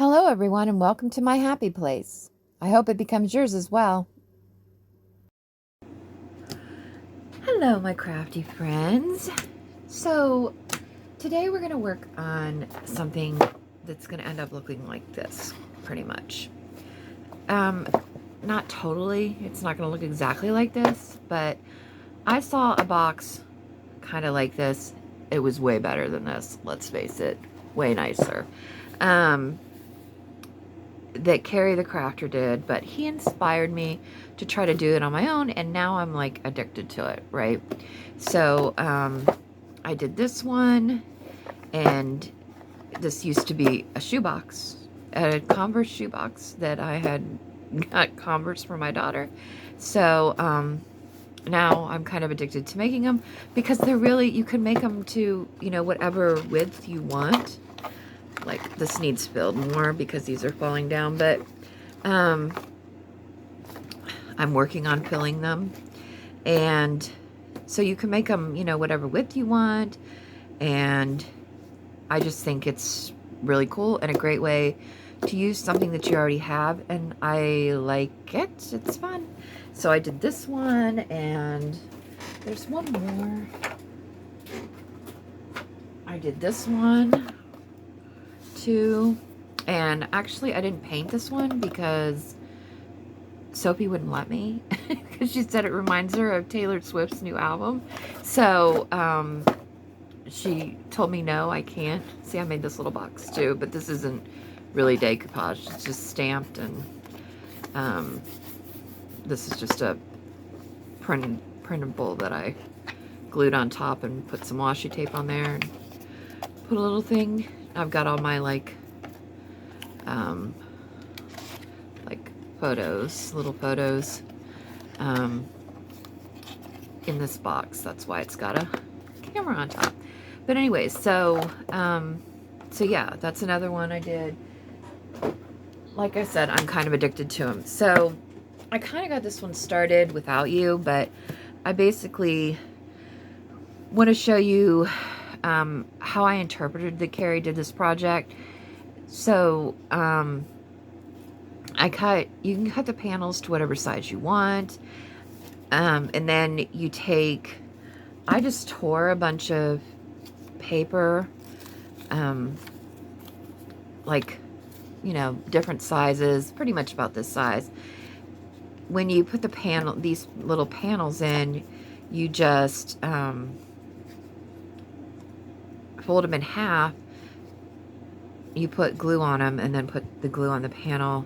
Hello, everyone, and welcome to my happy place. I hope it becomes yours as well. Hello, my crafty friends. So, today we're going to work on something that's going to end up looking like this, pretty much. Not totally. It's not going to look exactly like this, but I saw a box kind of like this. It was way better than this, let's face it. Way nicer. That Ceri the crafter did, but he inspired me to try to do it on my own, and now I'm like addicted to it, right? So I did this one, and this used to be a shoebox, a Converse shoebox that I had got Converse for my daughter. So now I'm kind of addicted to making them because they're really, you can make them to, you know, whatever width you want. Like, this needs filled more because these are falling down, but I'm working on filling them. And so you can make them, you know, whatever width you want. And I just think it's really cool and a great way to use something that you already have. And I like it. It's fun. So I did this one, and there's one more. I did this one too, and actually I didn't paint this one because Sophie wouldn't let me because she said it reminds her of Taylor Swift's new album. So she told me no, I can't. See, I made this little box too, but this isn't really decoupage. It's just stamped, and this is just a printable that I glued on top and put some washi tape on there and put a little thing. I've got all my like photos, little photos in this box. That's why it's got a camera on top. But anyways, so yeah, that's another one I did. Like I said, I'm kind of addicted to them. So I kind of got this one started without you, but I basically want to show you how I interpreted that Ceri did this project. So you can cut the panels to whatever size you want, and then you take, I just tore a bunch of paper, like, you know, different sizes, pretty much about this size. When you put the these little panels in, you just fold them in half, you put glue on them, and then put the glue on the panel.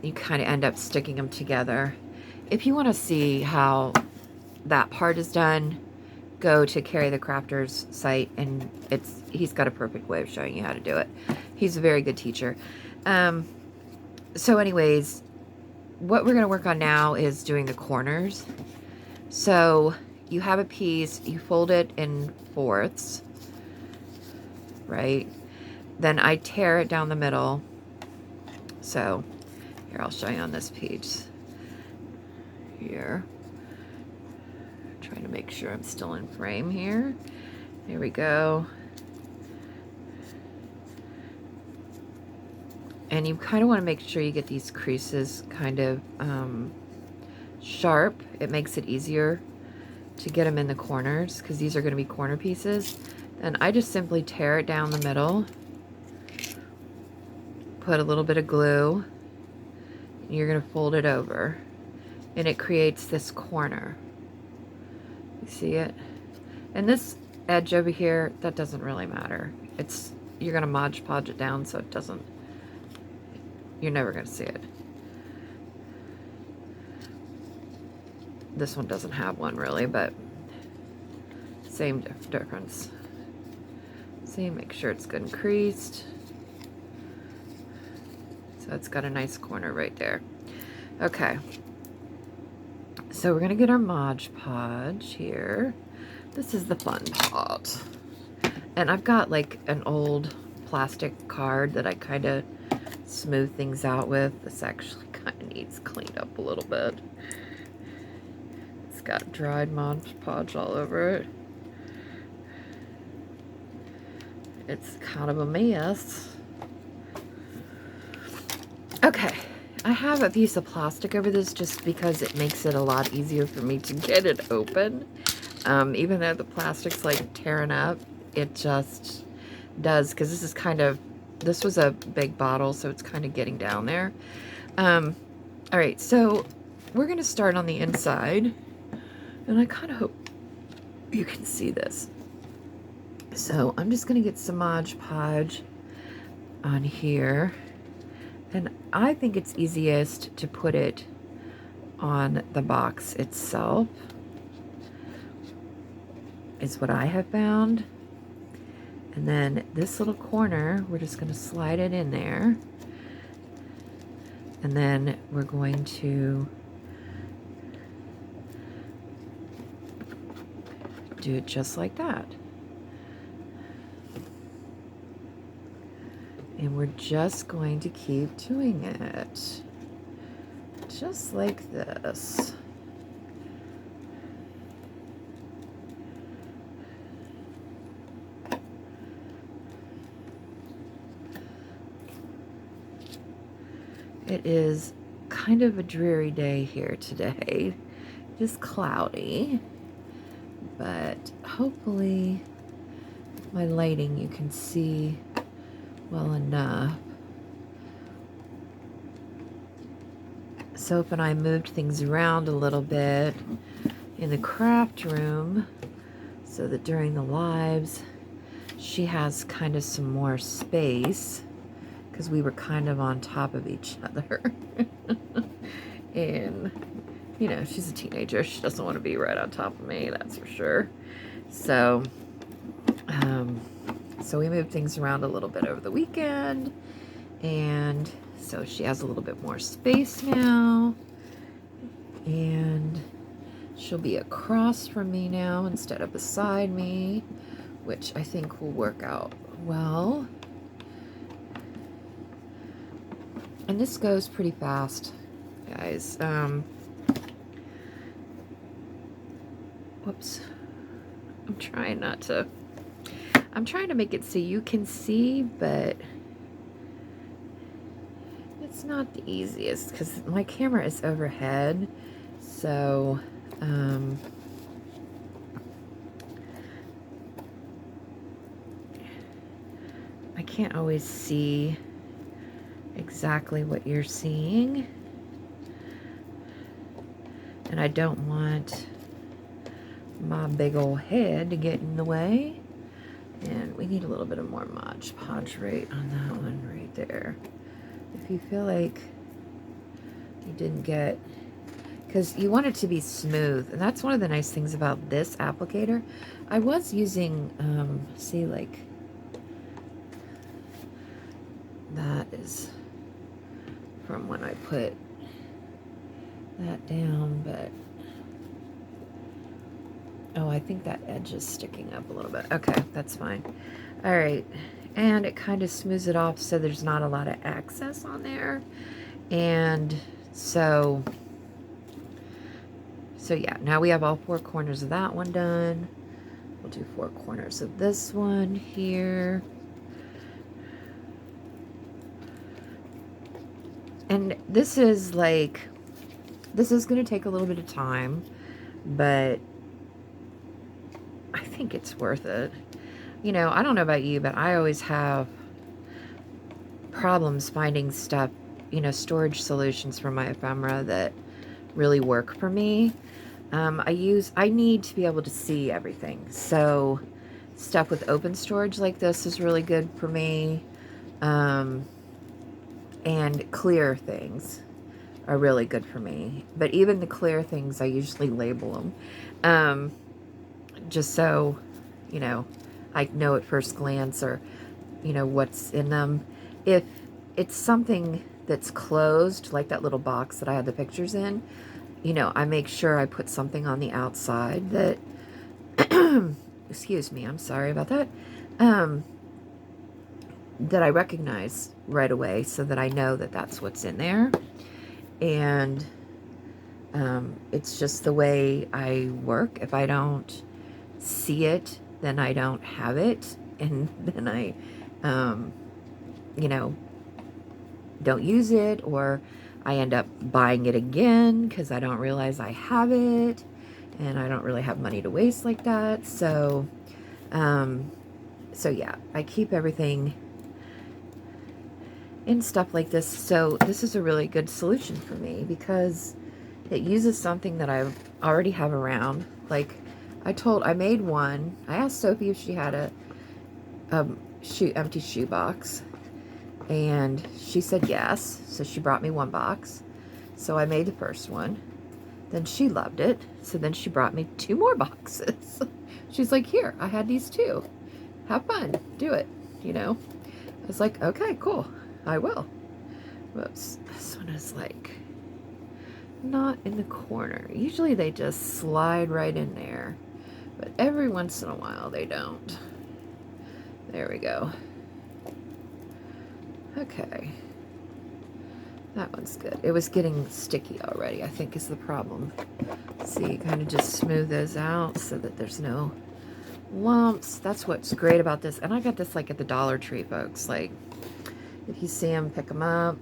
You kind of end up sticking them together. If you want to see how that part is done, go to Ceri the Crafter's site, and he's got a perfect way of showing you how to do it. He's a very good teacher. So anyways, what we're going to work on now is doing the corners. So you have a piece, you fold it in fourths, right? Then I tear it down the middle. So here, I'll show you on this piece here. Trying to make sure I'm still in frame here. There we go. And you kind of want to make sure you get these creases kind of sharp. It makes it easier to get them in the corners because these are going to be corner pieces. And I just simply tear it down the middle, put a little bit of glue, and you're going to fold it over, and it creates this corner. You see it? And this edge over here, that doesn't really matter. You're going to Mod Podge it down so it doesn't, you're never going to see it. This one doesn't have one really, but same difference. See, make sure it's good and creased. So it's got a nice corner right there. Okay. So we're going to get our Mod Podge here. This is the fun part. And I've got like an old plastic card that I kind of smooth things out with. This actually kind of needs cleaned up a little bit. It's got dried Mod Podge all over it. It's kind of a mess. Okay, I have a piece of plastic over this just because it makes it a lot easier for me to get it open. Even though the plastic's like tearing up, it just does, because this is kind of, this was a big bottle, so it's kind of getting down there. All right, so we're going to start on the inside, and I kind of hope you can see this. So I'm just going to get some Mod Podge on here, and I think it's easiest to put it on the box itself, is what I have found. And then this little corner, we're just going to slide it in there. And then we're going to do it just like that. And we're just going to keep doing it. Just like this. It is kind of a dreary day here today. Just cloudy. But hopefully my lighting you can see well enough. Soap and I moved things around a little bit in the craft room so that during the lives she has kind of some more space, because we were kind of on top of each other. And, you know, she's a teenager. She doesn't want to be right on top of me, that's for sure. So, so we moved things around a little bit over the weekend. And so she has a little bit more space now. And she'll be across from me now instead of beside me, which I think will work out well. And this goes pretty fast, guys. Whoops. I'm trying to make it so you can see, but it's not the easiest because my camera is overhead. So, I can't always see exactly what you're seeing, and I don't want my big old head to get in the way. And we need a little bit of more Mod Podge right on that one right there. If you feel like you didn't get, because you want it to be smooth, and that's one of the nice things about this applicator. I was using, see, like, that is from when I put that down, but oh, I think that edge is sticking up a little bit. Okay, that's fine. All right, and it kind of smooths it off so there's not a lot of excess on there. And so yeah, now we have all four corners of that one done. We'll do four corners of this one here. And this is like, this is going to take a little bit of time, but I think it's worth it. You know, I don't know about you, but I always have problems finding stuff, you know, storage solutions for my ephemera that really work for me. I need to be able to see everything. So stuff with open storage like this is really good for me. And clear things are really good for me. But even the clear things, I usually label them. Just so, you know, I know at first glance, or, you know, what's in them. If it's something that's closed, like that little box that I had the pictures in, you know, I make sure I put something on the outside that, excuse me, I'm sorry about that, that I recognize right away, so that I know that that's what's in there. And it's just the way I work. If I don't see it, then I don't have it, and then I, you know, don't use it, or I end up buying it again because I don't realize I have it, and I don't really have money to waste like that. So, so yeah, I keep everything in stuff like this. So this is a really good solution for me because it uses something that I already have around. Like I made one. I asked Sophie if she had a empty shoebox, and she said yes. So she brought me one box. So I made the first one. Then she loved it. So then she brought me 2 more boxes. She's like, here, I had these too. Have fun. Do it. You know? I was like, okay, cool. I will. Whoops. This one is like not in the corner. Usually they just slide right in there. But every once in a while they don't. There we go. Okay. That one's good. It was getting sticky already, I think, is the problem. See, kind of just smooth those out so that there's no lumps. That's what's great about this. And I got this like at the Dollar Tree, folks. Like, if you see them, pick them up.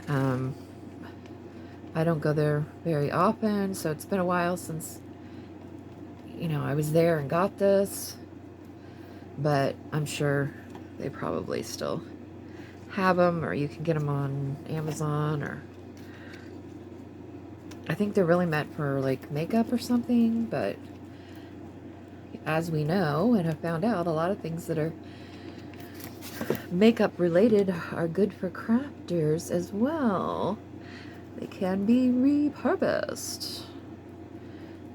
I don't go there very often, so it's been a while since, you know, I was there and got this. But I'm sure they probably still have them, or you can get them on Amazon, or I think they're really meant for like makeup or something. But as we know and have found out, a lot of things that are makeup related are good for crafters as well. They can be repurposed.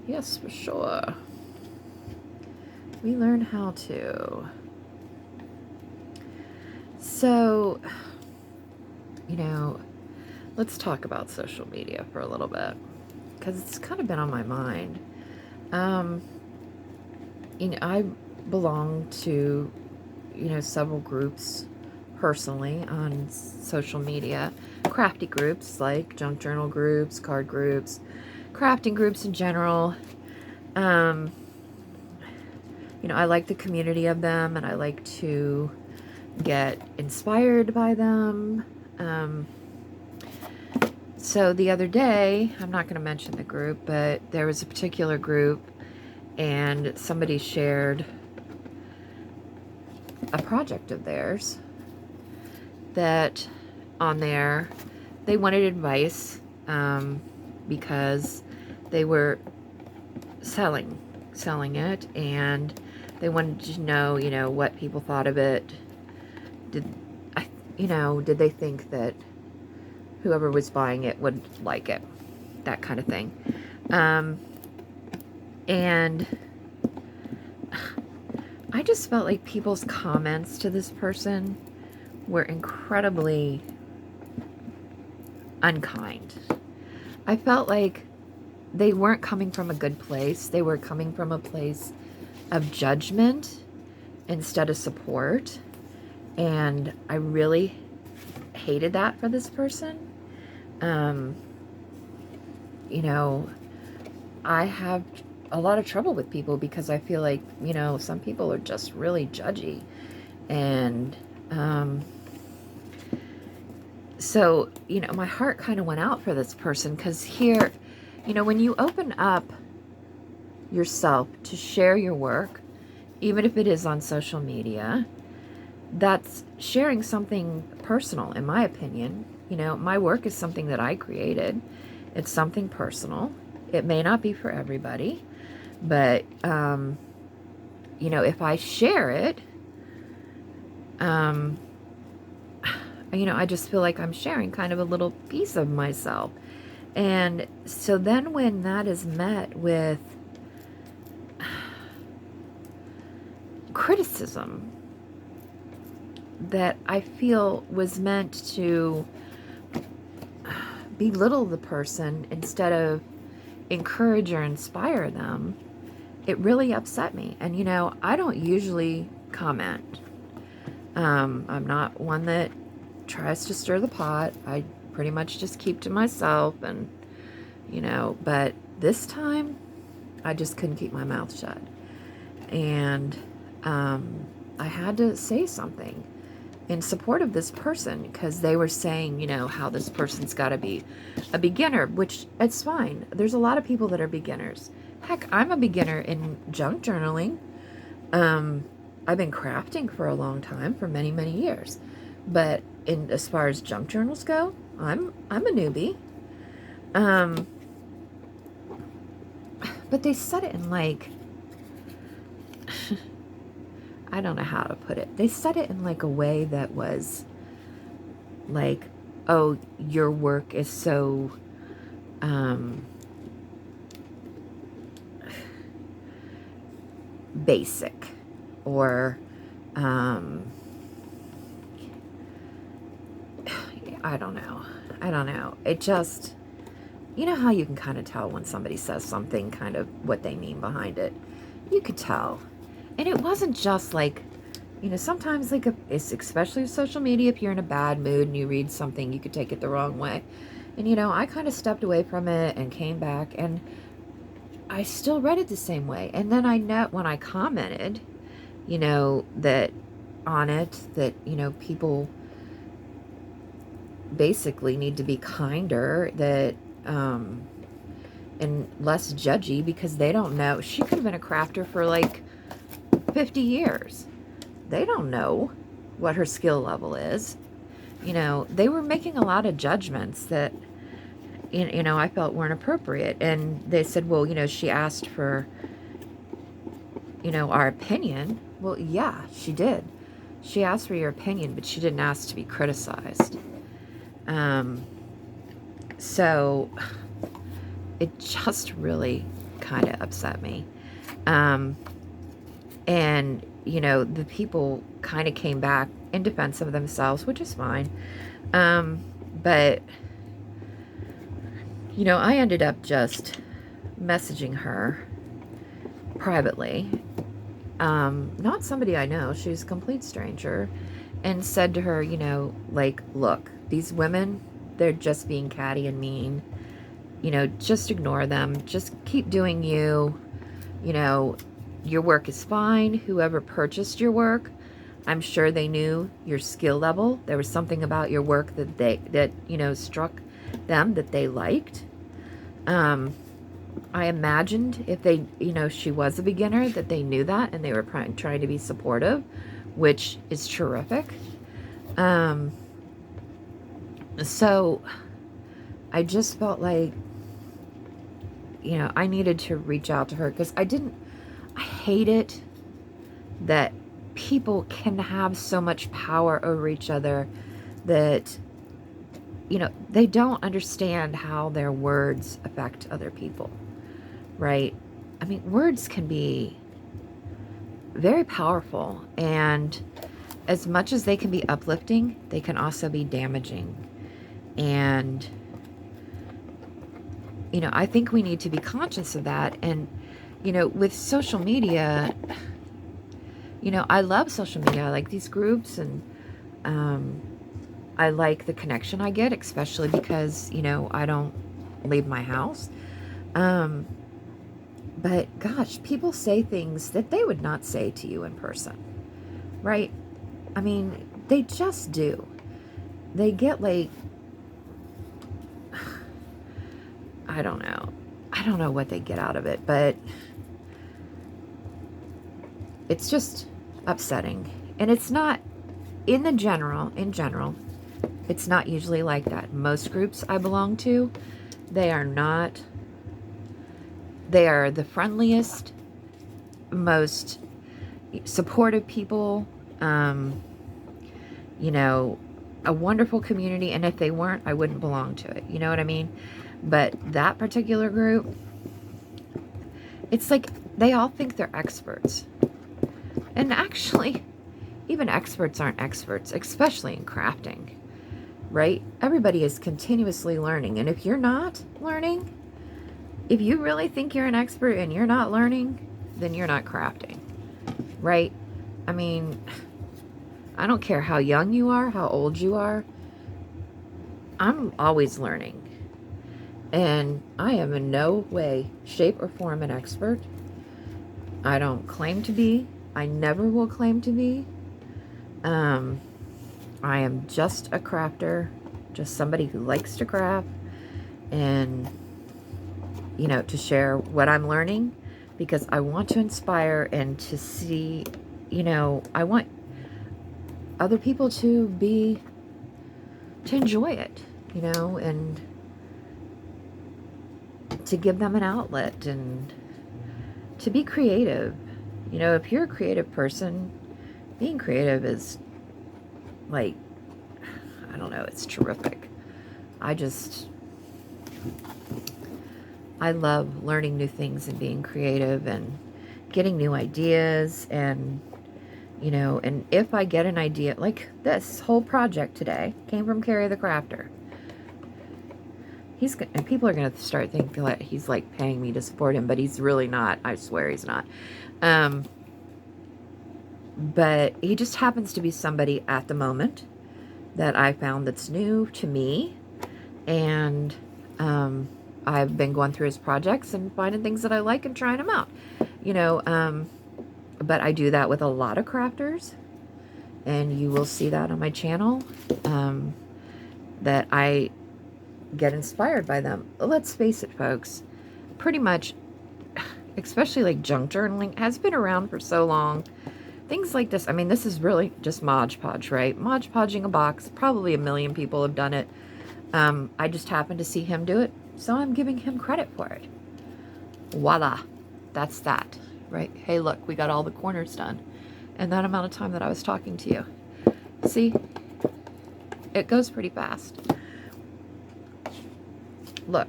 Yes, for sure. We learn how to. So, you know, let's talk about social media for a little bit, because it's kind of been on my mind. You know, I belong to, you know, several groups personally on social media. Crafty groups like junk journal groups, card groups, crafting groups in general. You know, I like the community of them, and I like to get inspired by them. So the other day, I'm not going to mention the group, but there was a particular group, and somebody shared a project of theirs that on there, they wanted advice because they were selling it, and they wanted to know, you know, what people thought of it. Did they think that whoever was buying it would like it? That kind of thing. And I just felt like people's comments to this person were incredibly unkind. I felt like they weren't coming from a good place. They were coming from a place of judgment instead of support. And I really hated that for this person. You know, I have a lot of trouble with people because I feel like, you know, some people are just really judgy. And so, you know, my heart kind of went out for this person, because here, you know, when you open up yourself to share your work, even if it is on social media, that's sharing something personal, in my opinion. You know, my work is something that I created. It's something personal. It may not be for everybody, but, you know, if I share it, you know, I just feel like I'm sharing kind of a little piece of myself. And so then when that is met with criticism that I feel was meant to belittle the person instead of encourage or inspire them, it really upset me. And, you know, I don't usually comment. I'm not one that tries to stir the pot. I pretty much just keep to myself, and, you know, but this time I just couldn't keep my mouth shut. And I had to say something. in support of this person because they were saying, you know, how this person's got to be a beginner, which it's fine. There's a lot of people that are beginners. Heck, I'm a beginner in junk journaling. I've been crafting for a long time, for many, many years. But as far as junk journals go, I'm a newbie. But they said it in like, I don't know how to put it. They said it in like a way that was like, oh, your work is so basic, or I don't know. It just, you know how you can kind of tell when somebody says something, kind of what they mean behind it. You could tell. And it wasn't just like, you know, sometimes like, it's especially with social media, if you're in a bad mood and you read something, you could take it the wrong way. And, you know, I kind of stepped away from it and came back, and I still read it the same way. And then I know when I commented, you know, that on it, that, you know, people basically need to be kinder, that, and less judgy, because they don't know. She could have been a crafter for like 50 years. They don't know what her skill level is. You know, they were making a lot of judgments that, you know, I felt weren't appropriate. And they said, well, you know, she asked for, you know, our opinion. Well, yeah, she did. She asked for your opinion, but she didn't ask to be criticized. So it just really kind of upset me. And, you know, the people kind of came back in defense of themselves, which is fine. But, you know, I ended up just messaging her privately. Not somebody I know. She was a complete stranger. And said to her, you know, like, look, these women, they're just being catty and mean. You know, just ignore them. Just keep doing you. You know, your work is fine. Whoever purchased your work, I'm sure they knew your skill level. There was something about your work that you know, struck them, that they liked. I imagined if they, you know, she was a beginner, that they knew that and they were trying to be supportive, which is terrific. So I just felt like, you know, I needed to reach out to her, because I hate it that people can have so much power over each other that, you know, they don't understand how their words affect other people, right? I mean, words can be very powerful, and as much as they can be uplifting, they can also be damaging. And, you know, I think we need to be conscious of that. And, you know, with social media, you know, I love social media. I like these groups, and I like the connection I get, especially because, you know, I don't leave my house. But gosh, people say things that they would not say to you in person, right? I mean, they just do. They get like, I don't know. I don't know what they get out of it, but it's just upsetting. And it's not, in general, it's not usually like that. Most groups I belong to, they are not, they are the friendliest, most supportive people, you know, a wonderful community. And if they weren't, I wouldn't belong to it. You know what I mean? But that particular group, it's like they all think they're experts. And actually, even experts aren't experts, especially in crafting, right? Everybody is continuously learning. And if you're not learning, if you really think you're an expert and you're not learning, then you're not crafting, right? I mean, I don't care how young you are, how old you are. I'm always learning. And I am in no way, shape, or form an expert. I don't claim to be. I never will claim to be. I am just a crafter, just somebody who likes to craft, and, you know, to share what I'm learning, because I want to inspire and to see, you know, I want other people to enjoy it, you know, and to give them an outlet and to be creative. You know, if you're a creative person, being creative is like, I don't know, it's terrific. I love learning new things and being creative and getting new ideas. And, you know, and if I get an idea, like this whole project today came from Ceri the Crafter. And people are going to start thinking that he's like paying me to support him, but he's really not. I swear he's not. But he just happens to be somebody at the moment that I found that's new to me. And I've been going through his projects and finding things that I like and trying them out. You know, but I do that with a lot of crafters. And you will see that on my channel. That I get inspired by them. Let's face it, folks. Pretty much, especially like junk journaling, has been around for so long. Things like this, I mean, this is really just Mod Podge, right? Mod Podging a box. Probably a million people have done it. I just happened to see him do it, so I'm giving him credit for it. Voila. That's that, right? Hey, look, we got all the corners done in that amount of time that I was talking to you. See? It goes pretty fast. Look.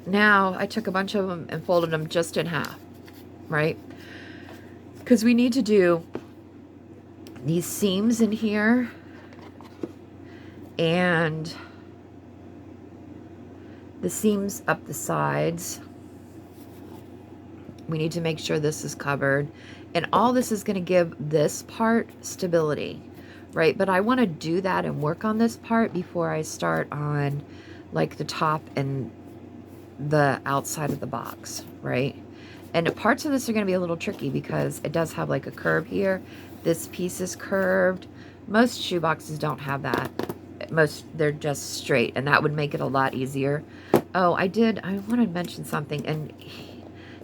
Now, I took a bunch of them and folded them just in half, right? Because we need to do these seams in here and the seams up the sides. We need to make sure this is covered, and all this is going to give this part stability, right? But I want to do that and work on this part before I start on like the top and the outside of the box, right? And parts of this are going to be a little tricky because it does have like a curve here. This piece is curved. Most shoe boxes don't have that. They're just straight, and that would make it a lot easier. Oh, I want to mention something, and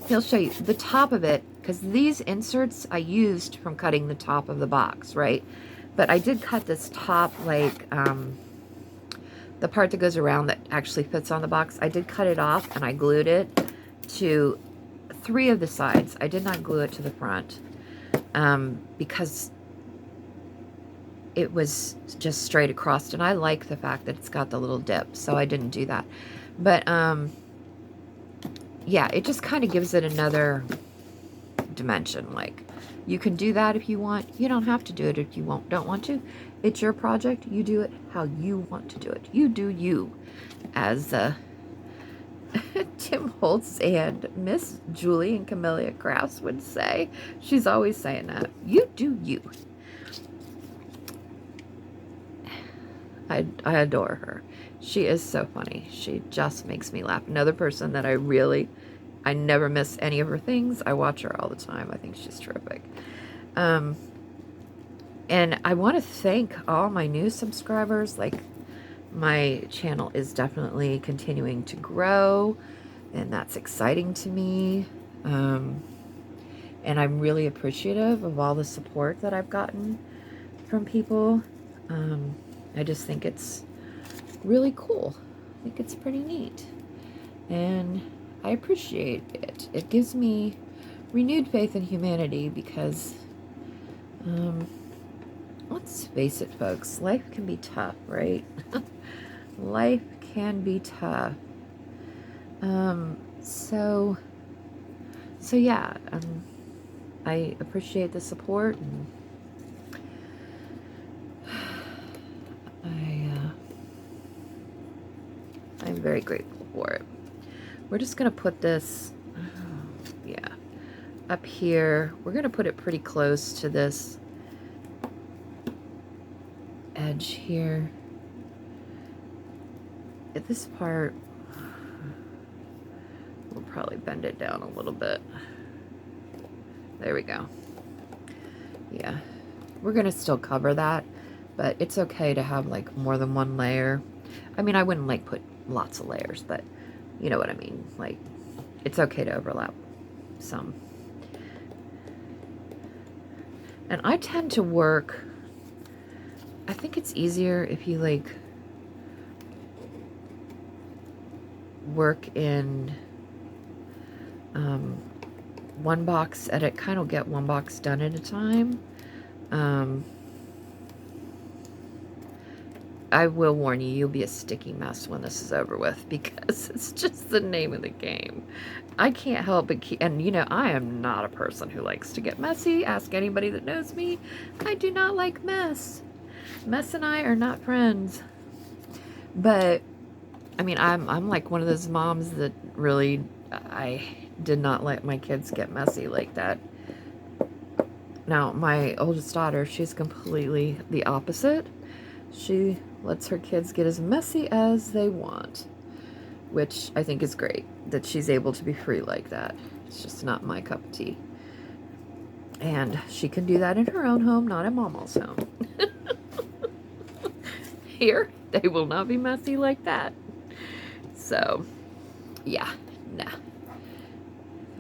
he'll show you the top of it, because these inserts I used from cutting the top of the box, right? But I did cut this top, like, the part that goes around that actually fits on the box. I did cut it off, and I glued it to 3 of the sides. I did not glue it to the front, because it was just straight across, and I like the fact that it's got the little dip, so I didn't do that. But, yeah, it just kind of gives it another dimension. Like, you can do that if you want. You don't have to do it if you don't want to. It's your project. You do it how you want to do it. You do you, as Tim Holtz and Miss Julie and Camellia Crafts would say. She's always saying that. You do you. I adore her. She is so funny. She just makes me laugh. Another person that I never miss any of her things. I watch her all the time. I think she's terrific. And I want to thank all my new subscribers. Like, my channel is definitely continuing to grow, and that's exciting to me. And I'm really appreciative of all the support that I've gotten from people. I just think it's really cool. I think it's pretty neat. And I appreciate it. It gives me renewed faith in humanity because, let's face it, folks, life can be tough, right? Life can be tough. So yeah, I appreciate the support, and I'm very grateful for it. We're just going to put this, yeah, up here. We're going to put it pretty close to this edge here. At this part, we'll probably bend it down a little bit. There we go. Yeah, we're going to still cover that, but it's okay to have like more than one layer. I mean, I wouldn't like put lots of layers, but you know what I mean. Like, it's okay to overlap some. And I tend to work, I think it's easier if you like work in one box at it, kind of get one box done at a time. I will warn you, you'll be a sticky mess when this is over with, because it's just the name of the game. I can't help but keep, and you know, I am not a person who likes to get messy. Ask anybody that knows me. I do not like mess. Mess and I are not friends. But, I mean, I'm like one of those moms that really, I did not let my kids get messy like that. Now, my oldest daughter, she's completely the opposite. She lets her kids get as messy as they want, which I think is great, that she's able to be free like that. It's just not my cup of tea. And she can do that in her own home, not in Mama's home. Here, they will not be messy like that. So, yeah, nah.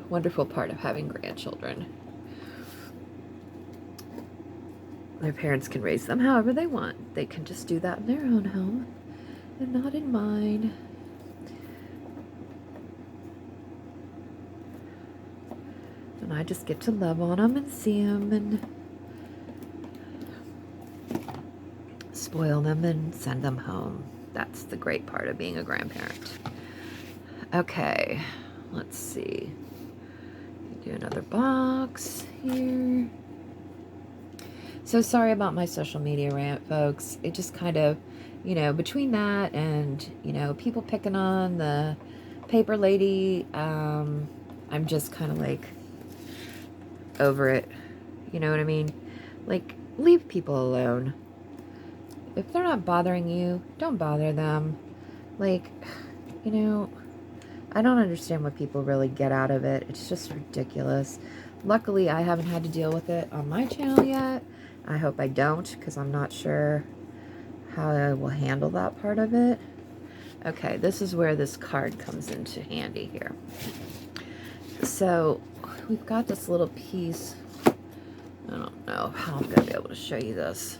Wonderful part of having grandchildren. Their parents can raise them however they want. They can just do that in their own home and not in mine. And I just get to love on them and see them and spoil them and send them home. That's the great part of being a grandparent. Okay, let's see. Do another box here. So sorry about my social media rant, folks. It just kind of, you know, between that and, you know, people picking on the paper lady, I'm just kind of like over it. You know what I mean? Like, leave people alone. If they're not bothering you, don't bother them. Like, you know, I don't understand what people really get out of it. It's just ridiculous. Luckily, I haven't had to deal with it on my channel yet. I hope I don't, because I'm not sure how I will handle that part of it. Okay, this is where this card comes into handy here. So, we've got this little piece. I don't know how I'm going to be able to show you this.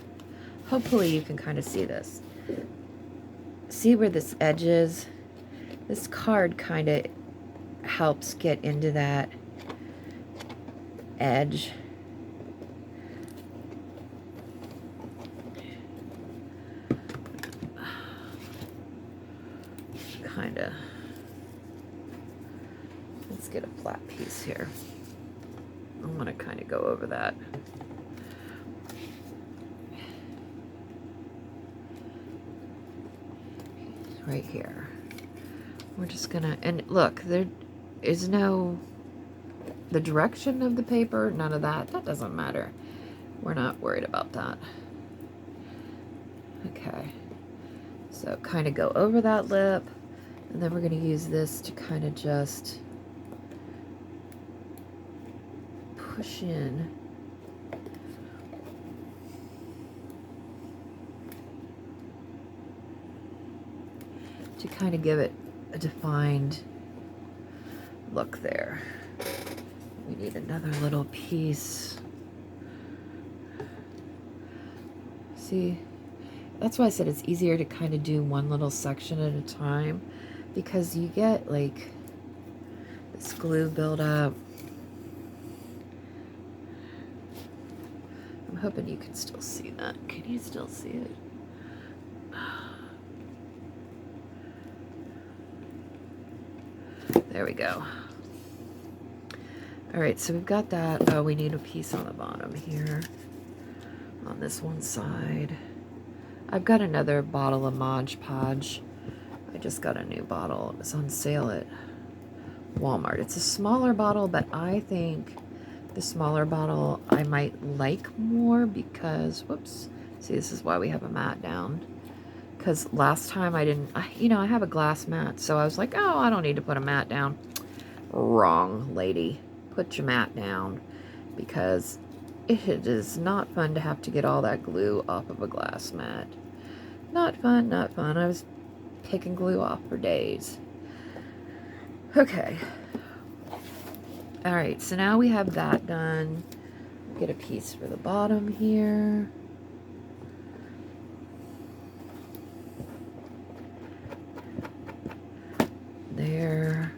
Hopefully you can kind of see this. See where this edge is? This card kind of helps get into that edge. Kind of. Let's get a flat piece here. I want to kind of go over that. Right here. We're just gonna, and look, there is no, the direction of the paper, none of that. That doesn't matter. We're not worried about that. Okay. So kind of go over that lip. And then we're going to use this to kind of just push in. To kind of give it a defined look there. We need another little piece. See, that's why I said it's easier to kind of do one little section at a time, because you get like this glue buildup. I'm hoping you can still see that. Can you still see it? There we go. All right, so we've got that. Oh, we need a piece on the bottom here, on this one side. I've got another bottle of Mod Podge. I just got a new bottle. It was on sale at Walmart. It's a smaller bottle, but I think the smaller bottle I might like more because, whoops, see, this is why we have a mat down. Because last time I didn't, you know, I have a glass mat, so I was like, oh, I don't need to put a mat down. Wrong, lady. Put your mat down, because It is not fun to have to get all that glue off of a glass mat. Not fun, not fun. I was picking glue off for days. Okay. Alright, so now we have that done. Get a piece for the bottom here. There.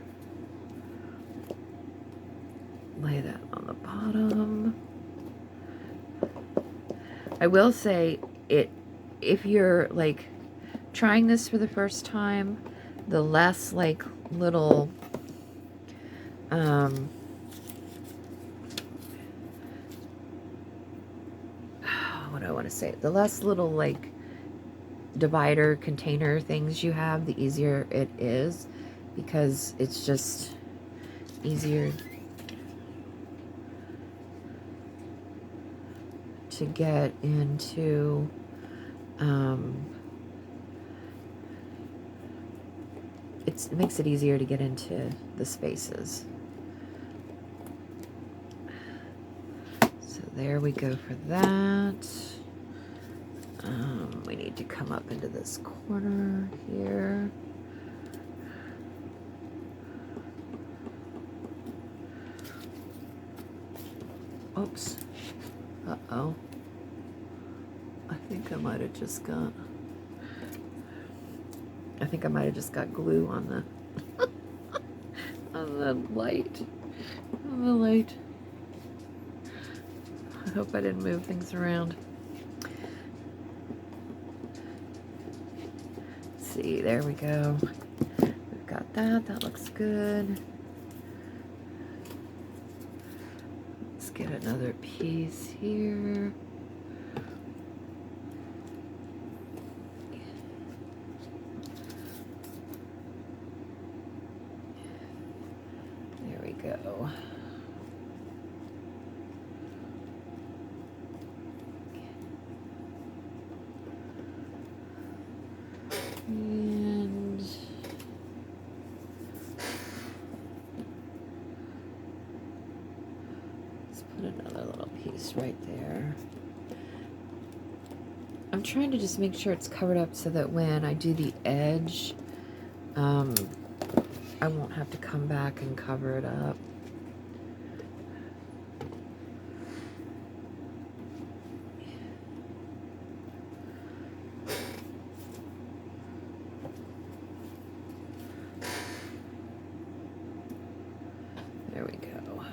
Lay that on the bottom. I will say, if you're like trying this for the first time, the less like little what do I want to say? The less little like divider container things you have, the easier it is, because it's just easier to get into it makes it easier to get into the spaces. So there we go for that. We need to come up into this corner here. Oops. Uh-oh. I think I might have just got glue on the on the light. On the light. I hope I didn't move things around. Let's see, there we go. We've got that. That looks good. Let's get another piece here. There we go. And let's put another little piece right there. I'm trying to just make sure it's covered up so that when I do the edge, I won't have to come back and cover it up. There we go.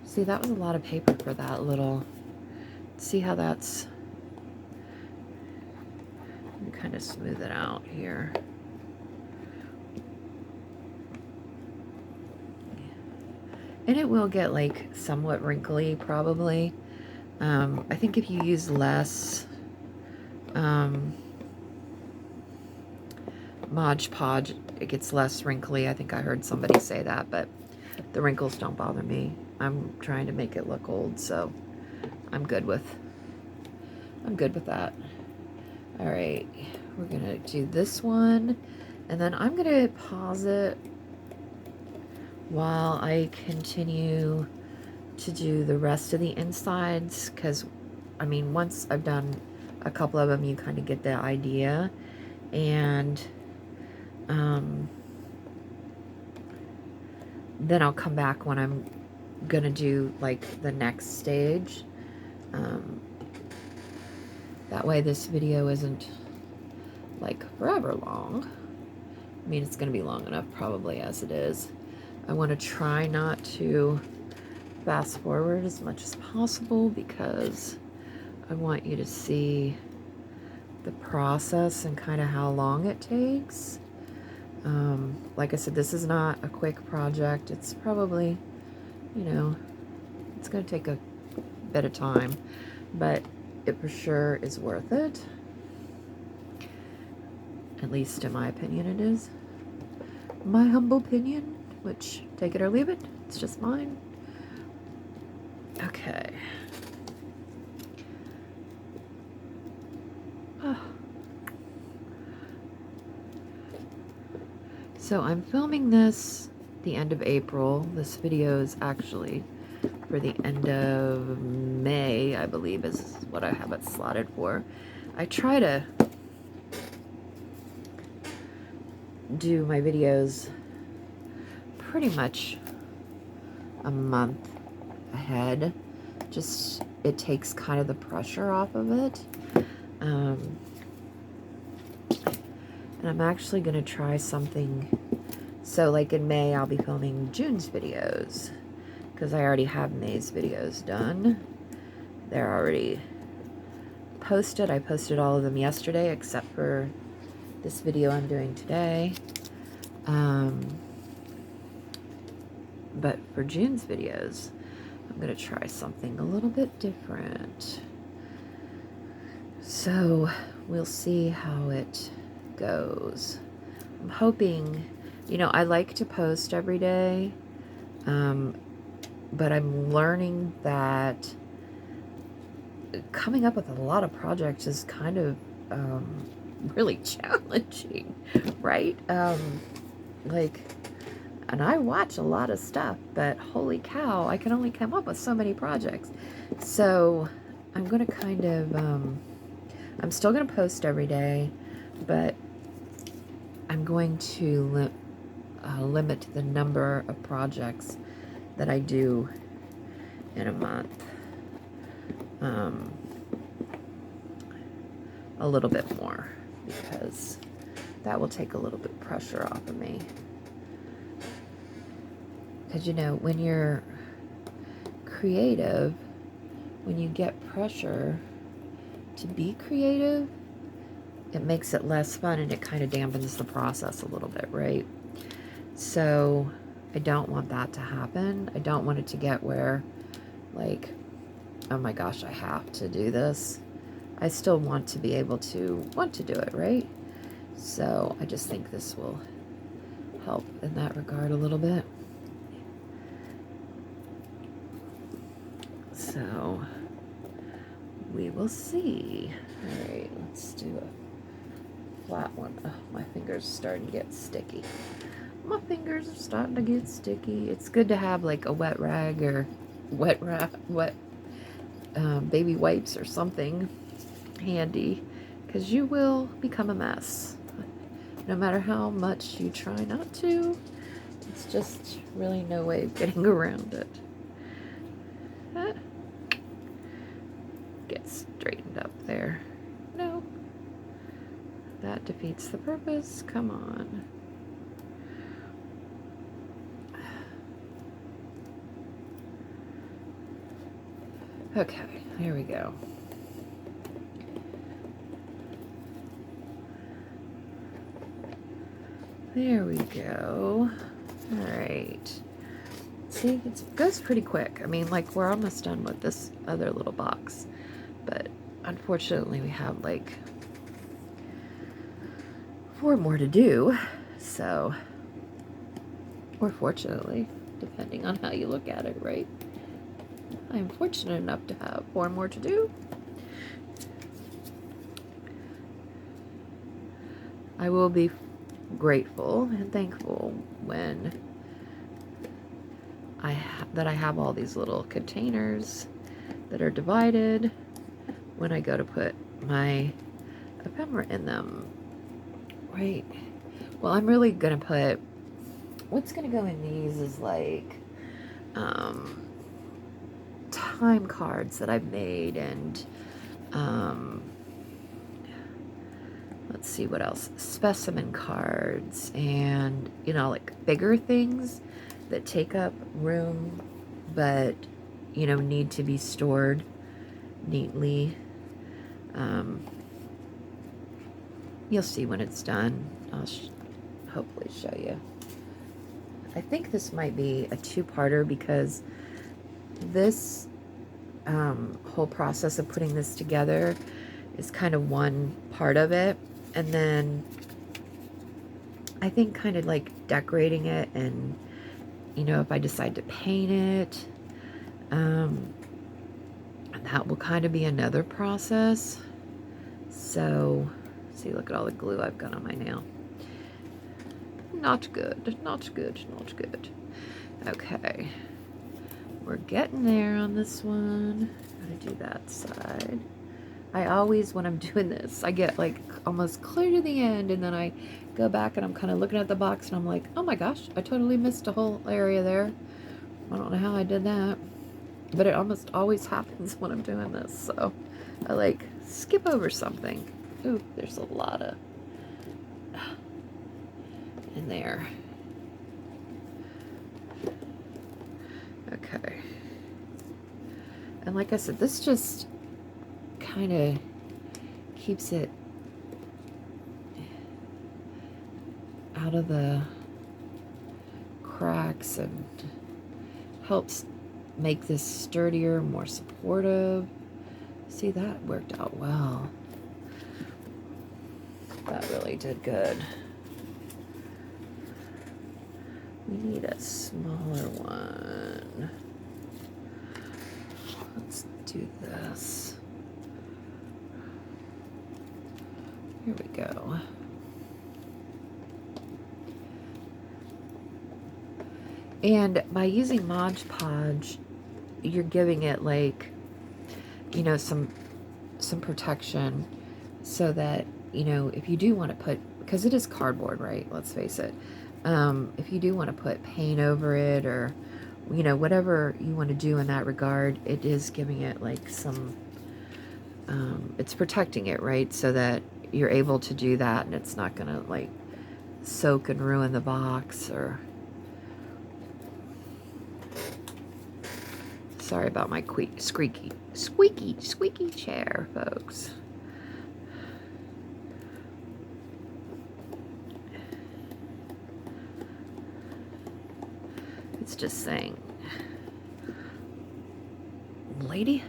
See, that was a lot of paper for that little. See how that's. Kind of smooth it out here. And it will get like somewhat wrinkly probably. I think if you use less Mod Podge, it gets less wrinkly. I think I heard somebody say that, but the wrinkles don't bother me. I'm trying to make it look old, so I'm good with that. All right, we're gonna do this one, and then I'm gonna pause it while I continue to do the rest of the insides, because I mean, once I've done a couple of them, you kind of get the idea. And then I'll come back when I'm gonna do like the next stage. That way this video isn't like forever long. I mean, it's gonna be long enough probably as it is. I want to try not to fast forward as much as possible because I want you to see the process and kind of how long it takes. Like I said, this is not a quick project. It's probably, you know, it's going to take a bit of time, but it for sure is worth it. At least in my opinion it is. My humble opinion, which take it or leave it, it's just mine. Okay. So I'm filming this the end of April. This video is actually for the end of May, I believe is what I have it slotted for. I try to do my videos pretty much a month ahead. Just, it takes kind of the pressure off of it. And I'm actually going to try something. So like in May, I'll be filming June's videos because I already have May's videos done. They're already posted. I posted all of them yesterday except for this video I'm doing today. But for June's videos, I'm going to try something a little bit different. So we'll see how it goes. I'm hoping, you know, I like to post every day, but I'm learning that coming up with a lot of projects is kind of really challenging, right? Like, and I watch a lot of stuff, but holy cow, I can only come up with so many projects. So I'm going to kind of, I'm still going to post every day, but I'm going to limit the number of projects that I do in a month. A little bit more, because that will take a little bit of pressure off of me. Because, you know, when you're creative, when you get pressure to be creative, it makes it less fun and it kind of dampens the process a little bit, right? So I don't want that to happen. I don't want it to get where, like, oh my gosh, I have to do this. I still want to be able to want to do it, right? So I just think this will help in that regard a little bit. So we will see. All right, let's do a flat one. Oh, my fingers are starting to get sticky. My fingers are starting to get sticky. It's good to have like a wet rag or wet baby wipes or something handy, because you will become a mess no matter how much you try not to. It's just really no way of getting around it. Get straightened up there. No, that defeats the purpose. Come on. Okay, here we go. There we go. All right. See, it goes pretty quick. I mean, like, we're almost done with this other little box. But unfortunately, we have, like, 4 more to do. So, or fortunately, depending on how you look at it, right? I'm fortunate enough to have 4 more to do. I will be grateful and thankful when I have all these little containers that are divided when I go to put my ephemera in them, right? Well, I'm really gonna put, what's gonna go in these is like time cards that I've made, and let's see what else, specimen cards, and, you know, like bigger things that take up room but, you know, need to be stored neatly. You'll see when it's done. I'll hopefully show you. I think this might be a 2-parter, because this whole process of putting this together is kind of one part of it, and then I think kind of like decorating it, and, you know, if I decide to paint it, that will kind of be another process. So see, look at all the glue I've got on my nail. Not good, not good, not good. Okay. We're getting there on this one. Gotta do that side. I always, when I'm doing this, I get like almost clear to the end, and then I go back and I'm kind of looking at the box and I'm like, oh my gosh, I totally missed a whole area there. I don't know how I did that, but it almost always happens when I'm doing this. So I like skip over something. Ooh, there's a lot of in there. Okay. And like I said, this just kind of keeps it out of the cracks and helps make this sturdier, more supportive. See, that worked out well. That really did good. We need a smaller one. Let's do this. Here we go. And by using Mod Podge, you're giving it like, you know, some protection so that, you know, if you do want to put, because it is cardboard, right? Let's face it. If you do want to put paint over it or, you know, whatever you want to do in that regard, it is giving it like some, it's protecting it, right? So that you're able to do that and it's not going to like soak and ruin the box or... Sorry about my squeaky chair, folks. It's just saying, lady,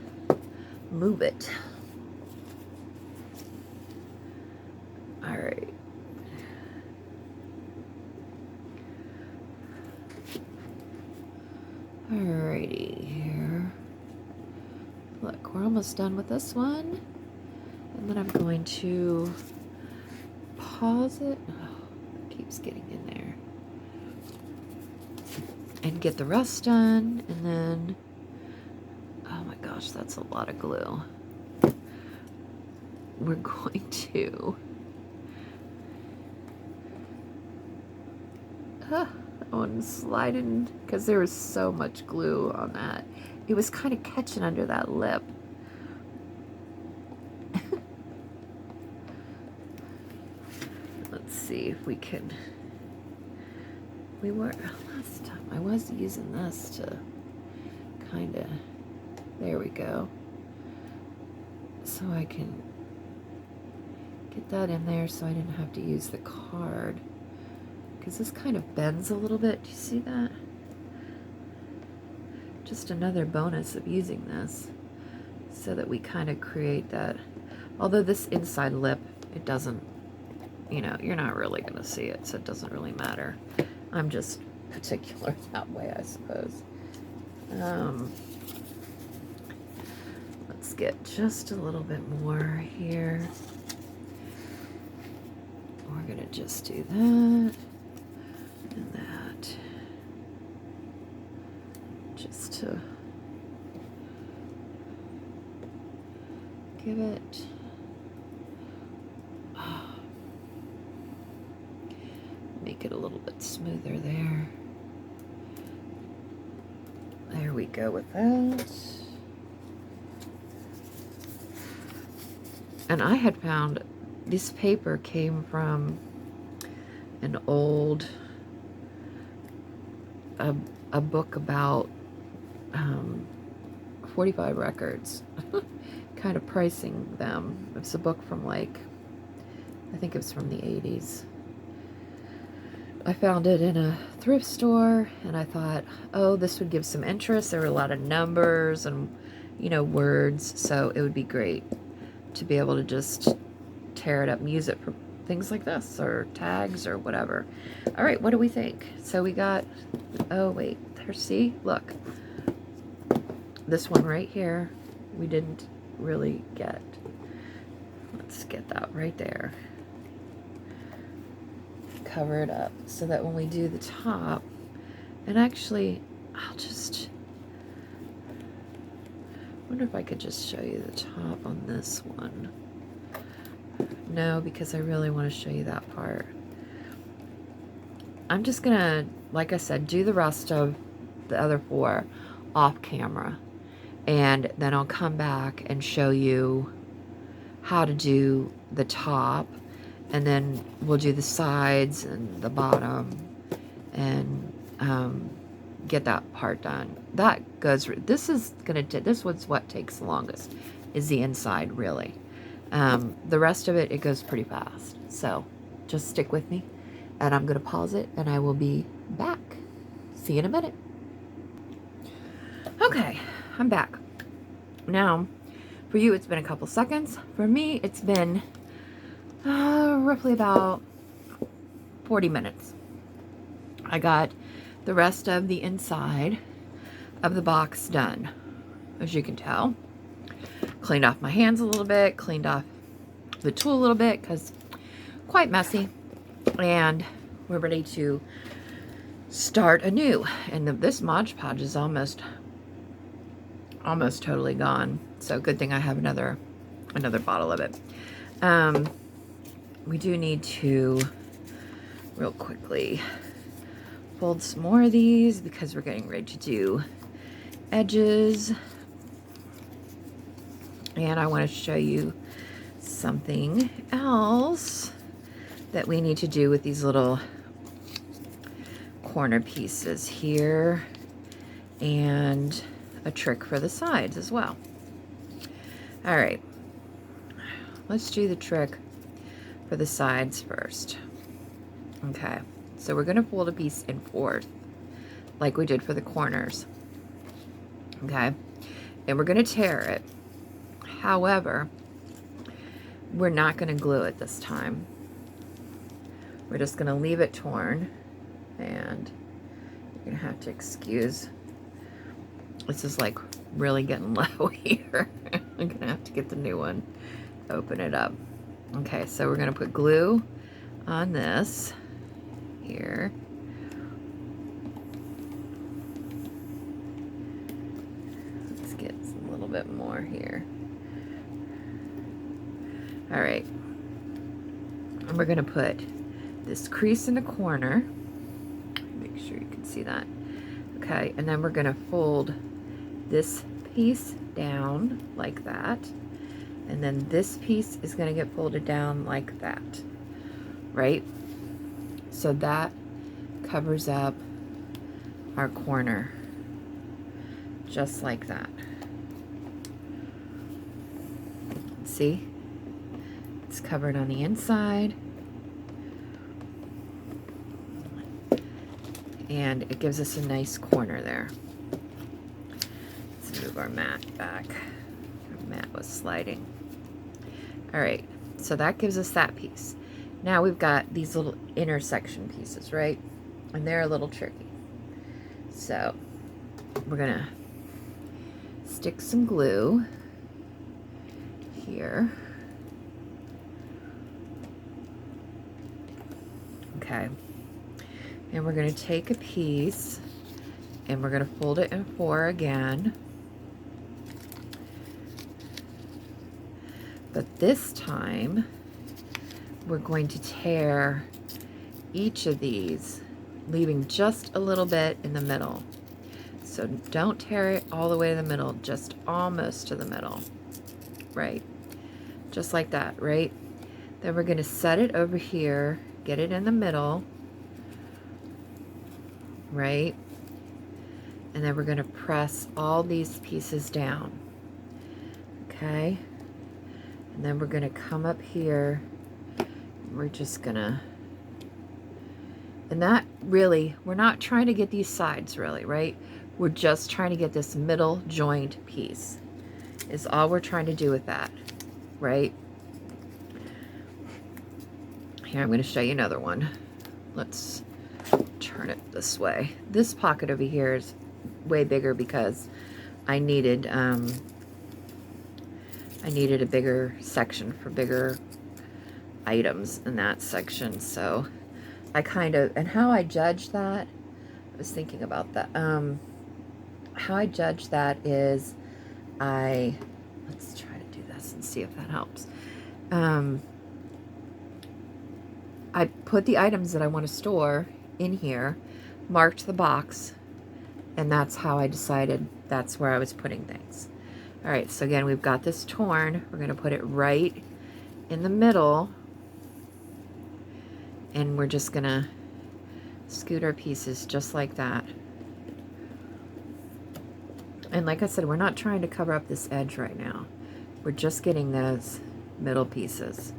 move it. All right. Alrighty, here. Look, we're almost done with this one. And then I'm going to pause it. Oh, it keeps getting in there. And get the rest done. And then, oh my gosh, that's a lot of glue. We're going to... That one sliding, because there was so much glue on that. It was kind of catching under that lip. Let's see if we can... We were, last time, I was using this to kind of... There we go. So I can get that in there so I didn't have to use the card. Because this kind of bends a little bit. Do you see that? Just another bonus of using this so that we kind of create that. Although this inside lip, it doesn't, you know, you're not really going to see it, so it doesn't really matter. I'm just particular that way, I suppose. Let's get just a little bit more here. We're going to just do that. And that, just to give it, make it a little bit smoother there. There we go with that. And I had found this paper came from an old a book about 45 records, kind of pricing them. It's a book from like, I think it was from the 80s. I found it in a thrift store and I thought, oh, this would give some interest. There were a lot of numbers and, you know, words, so it would be great to be able to just tear it up and use it for things like this or tags or whatever. All right, what do we think? So we got, oh wait, there, see, look, this one right here we didn't really get. Let's get that right there, cover it up so that when we do the top, and actually, I'll just wonder if I could just show you the top on this one. No, because I really want to show you that part. I'm just gonna, like I said, do the rest of the other 4 off camera, and then I'll come back and show you how to do the top, and then we'll do the sides and the bottom, and get that part done. That goes, this was what takes the longest, is the inside, really. The rest of it goes pretty fast. So just stick with me, and I'm going to pause it, and I will be back. See you in a minute. Okay, I'm back. Now, for you, it's been a couple seconds. For me, it's been roughly about 40 minutes. I got the rest of the inside of the box done, as you can tell. Cleaned off my hands a little bit, cleaned off the tool a little bit because quite messy, and we're ready to start anew. And this Mod Podge is almost totally gone, so good thing I have another bottle of it. We do need to real quickly fold some more of these because we're getting ready to do edges. And I want to show you something else that we need to do with these little corner pieces here, and a trick for the sides as well. All right, let's do the trick for the sides first. Okay, so we're going to fold a piece in 4th like we did for the corners. Okay, and we're going to tear it. However, we're not going to glue it this time. We're just going to leave it torn, and you're going to have to excuse. This is like really getting low here. I'm going to have to get the new one, open it up. Okay, so we're going to put glue on this here. Let's get a little bit more here. All right, and we're gonna put this crease in the corner. Make sure you can see that. Okay, and then we're gonna fold this piece down like that, and then this piece is gonna get folded down like that, right? So that covers up our corner, just like that. See? It's covered on the inside, and it gives us a nice corner there. Let's move our mat back. Our mat was sliding. All right, so that gives us that piece. Now we've got these little intersection pieces, right? And they're a little tricky. So we're gonna stick some glue here. Okay, and we're going to take a piece and we're going to fold it in 4 again, but this time we're going to tear each of these, leaving just a little bit in the middle. So don't tear it all the way to the middle, just almost to the middle, right? Just like that, right? Then we're going to set it over here, get it in the middle, right? And then we're going to press all these pieces down, okay? And then we're going to come up here. We're just going to, and that really, we're not trying to get these sides really, right? We're just trying to get this middle joint piece is all we're trying to do with that, right? Here, I'm going to show you another one. Let's turn it this way. This pocket over here is way bigger because I needed a bigger section for bigger items in that section. So I kind of, and how I judge that, I was thinking about that. How I judge that is let's try to do this and see if that helps. I put the items that I want to store in here, marked the box, and that's how I decided that's where I was putting things. All right, so again, we've got this torn. We're going to put it right in the middle, and we're just going to scoot our pieces just like that. And like I said, we're not trying to cover up this edge right now. We're just getting those middle pieces,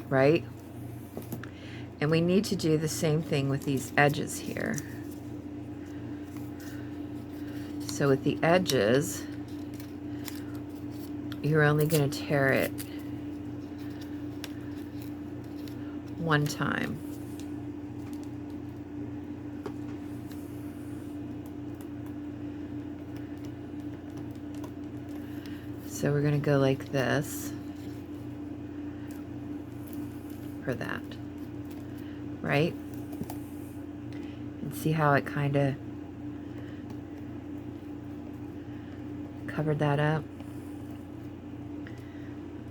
right? And we need to do the same thing with these edges here. So with the edges, you're only going to tear it one time. So we're going to go like this for that, right? And see how it kind of covered that up?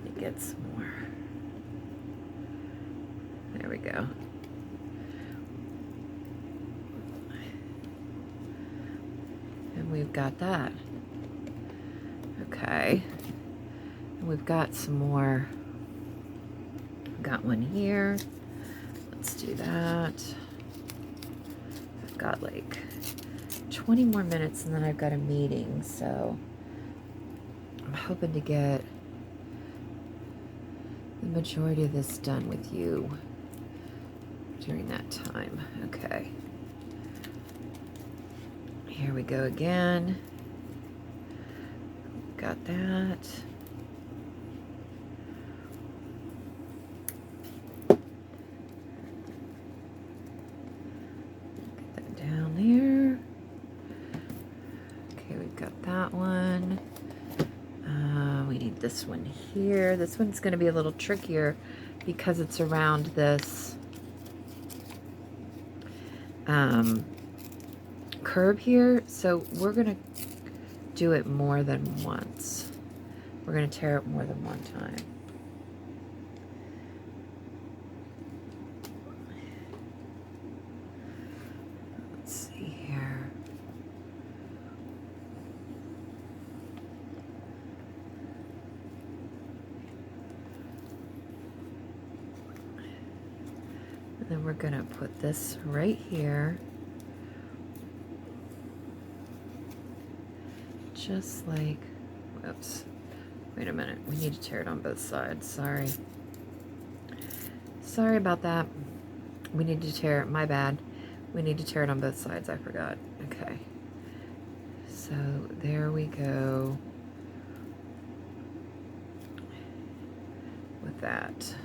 It gets more. There we go. And we've got that. Okay. And we've got some more. We've got one here. Let's do that. I've got like 20 more minutes and then I've got a meeting, so I'm hoping to get the majority of this done with you during that time. Okay. Here we go again. Got that. Get that down there. Okay, we've got that one. We need this one here. This one's going to be a little trickier because it's around this curve here. So we're going to do it more than once. We're going to tear it more than one time. Let's see here. And then we're going to put this right here. Just like, whoops, wait a minute, we need to tear it on both sides, sorry about that. We need to tear it, my bad, we need to tear it on both sides, I forgot. Okay, so there we go with that.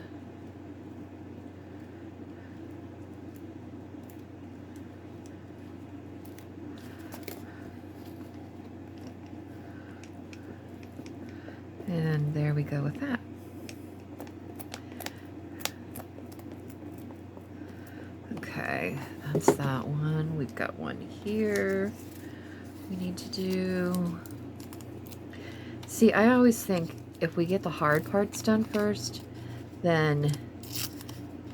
And there we go with that. Okay, that's that one. We've got one here we need to do. See, I always think if we get the hard parts done first, then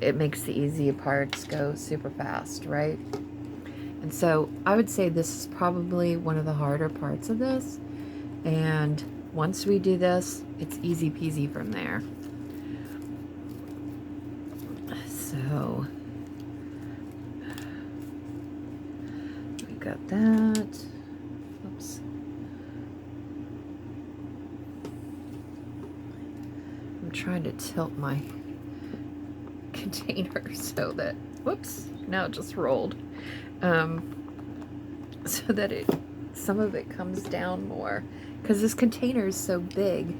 it makes the easy parts go super fast, right? And so I would say this is probably one of the harder parts of this. And once we do this, it's easy peasy from there. So we got that. Oops. I'm trying to tilt my container so that, whoops, now it just rolled. So that some of it comes down more. Because this container is so big.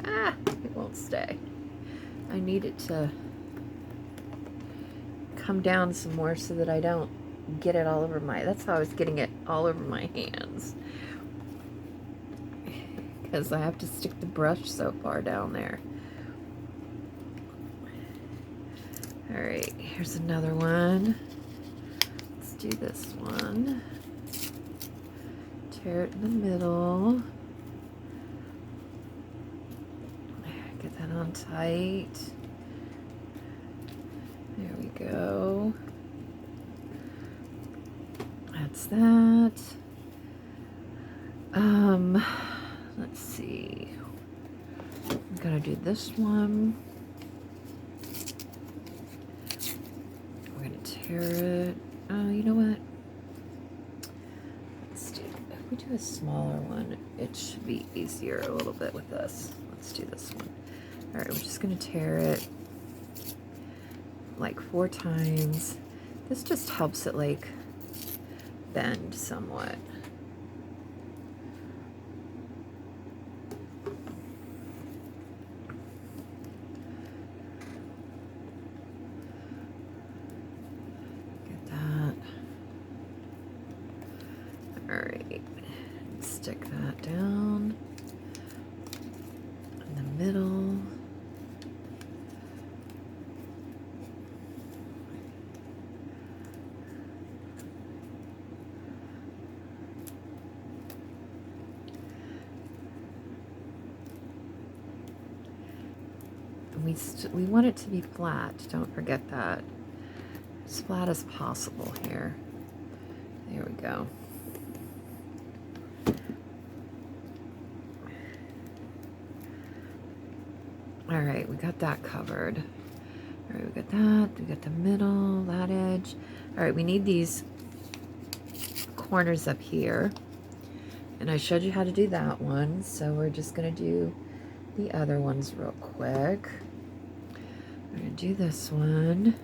It won't stay. I need it to come down some more so that I don't get it all over that's how I was getting it all over my hands. Because I have to stick the brush so far down there. All right, here's another one. Let's do this one. Tear it in the middle. Get that on tight. There we go. That's that. Let's see. I'm gonna do this one. We're gonna tear it. Oh, you know what? Let's do. If we do a smaller one, it should be easier a little bit with this. Let's do this one. All right, we're just gonna tear it like 4 times. This just helps it like bend somewhat. Get that. All right, stick that down in the middle. We want it to be flat. Don't forget that. As flat as possible here. There we go. All right, we got that covered. All right, we got that. We got the middle, that edge. All right, we need these corners up here. And I showed you how to do that one. So we're just going to do the other ones real quick. We're going to do this one.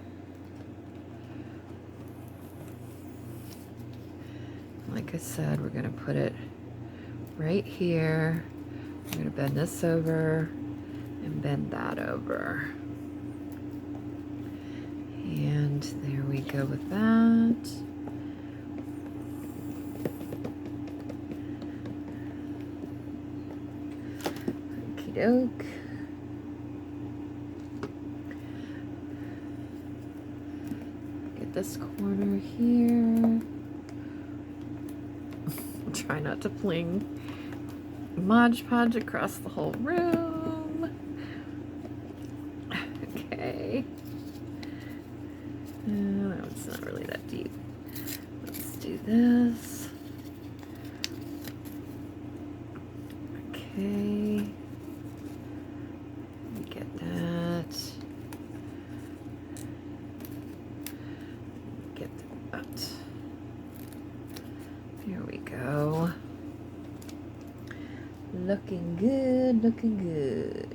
Like I said, we're going to put it right here. We're going to bend this over and bend that over. And there we go with that. Okie doke. Get this corner here. Try not to fling Mod Podge across the whole room. Okay. No, it's not really that deep. Let's do this. Okay. Get that. Get that. There we go. Looking good, looking good.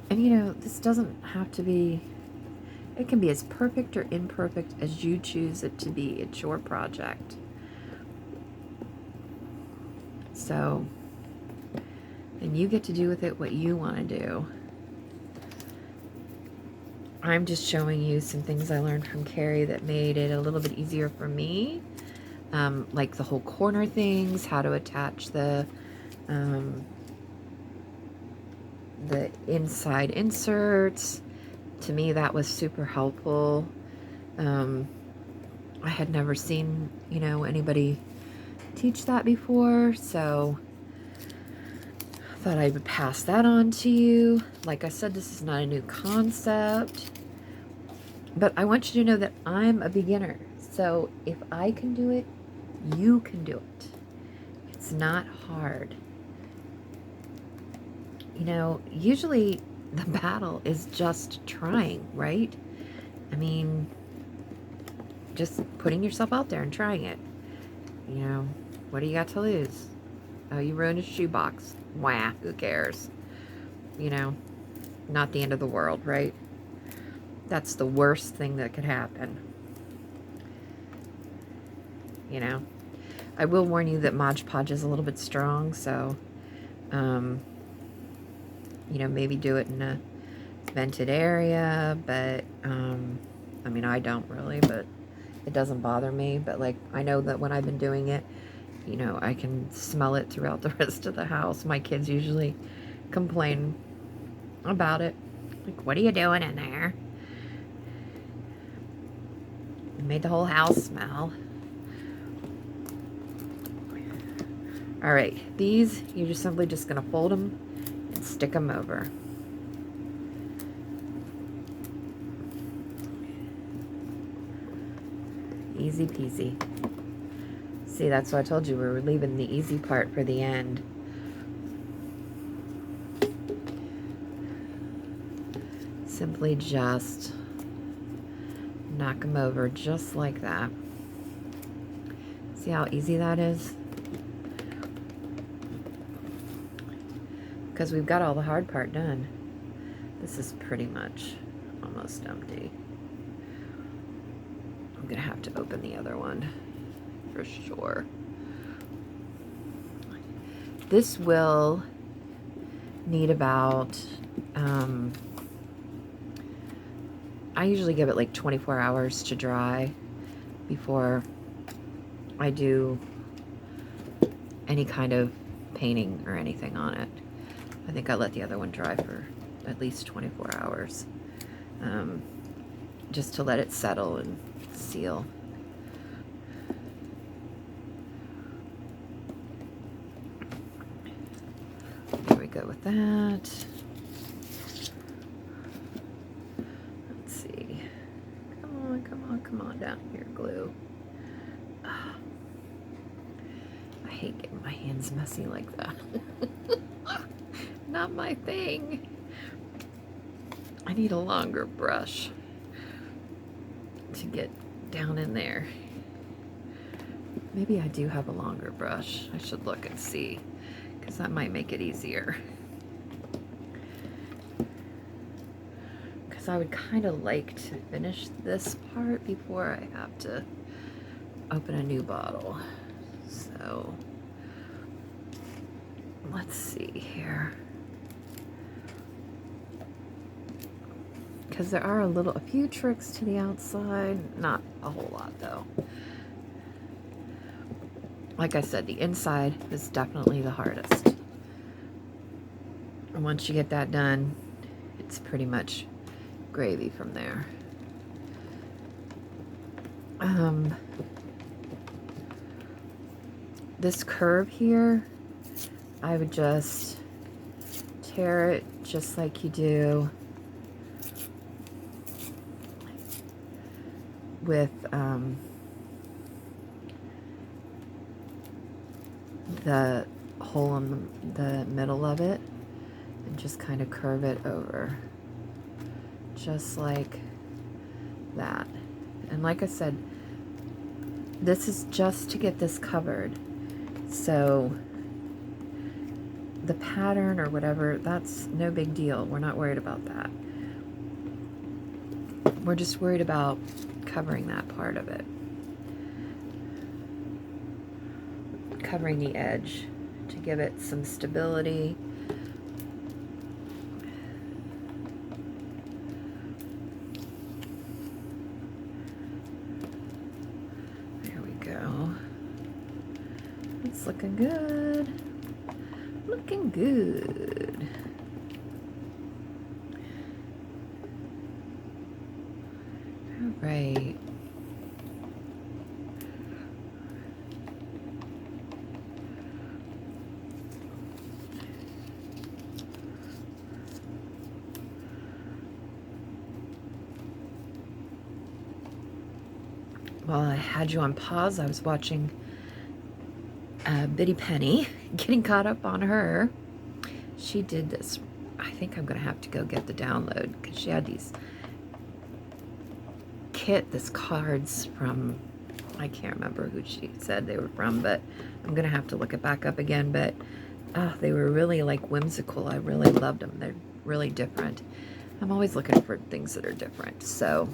And you know, this doesn't have to be, it can be as perfect or imperfect as you choose it to be. It's your project. So, and you get to do with it what you want to do. I'm just showing you some things I learned from Ceri that made it a little bit easier for me. Like the whole corner things, how to attach the inside inserts. To me, that was super helpful. I had never seen, you know, anybody teach that before, so I thought I would pass that on to you. Like I said, this is not a new concept, but I want you to know that I'm a beginner. So if I can do it, you can do it. It's not hard. You know, usually the battle is just trying, right? I mean, just putting yourself out there and trying it. You know, what do you got to lose? Oh, you ruined a shoebox. Wah, who cares? You know, not the end of the world, right? That's the worst thing that could happen. You know, I will warn you that Mod Podge is a little bit strong, so, you know, maybe do it in a vented area, but, I mean, I don't really, but it doesn't bother me. But, like, I know that when I've been doing it, you know, I can smell it throughout the rest of the house. My kids usually complain about it. Like, what are you doing in there? It made the whole house smell. All right, these, you're just simply just gonna fold them and stick them over. Easy peasy. See, that's why I told you we were leaving the easy part for the end. Simply just knock them over just like that. See how easy that is? Because we've got all the hard part done. This is pretty much almost empty. I'm gonna have to open the other one for sure. This will need about, I usually give it like 24 hours to dry before I do any kind of painting or anything on it. I think I let the other one dry for at least 24 hours, just to let it settle and seal. There we go with that. Let's see. Come on, come on, come on down here, glue. I hate getting my hands messy like that. Not my thing. I need a longer brush to get down in there. Maybe I do have a longer brush. I should look and see, because that might make it easier. Because I would kind of like to finish this part before I have to open a new bottle. So let's see here. Because there are a few tricks to the outside, not a whole lot though. Like I said, the inside is definitely the hardest. And once you get that done, it's pretty much gravy from there. This curve here, I would just tear it just like you do with the hole in the middle of it, and just kind of curve it over just like that. And like I said, this is just to get this covered, so the pattern or whatever, that's no big deal. We're not worried about that. We're just worried about covering that part of it. Covering the edge to give it some stability. There we go. It's looking good. Looking good. All right. While I had you on pause, I was watching Bitty Penny, getting caught up on her. She did this. I think I'm going to have to go get the download, because she had these this cards from, I can't remember who she said they were from, but I'm going to have to look it back up again. But they were really like whimsical. I really loved them. They're really different. I'm always looking for things that are different. So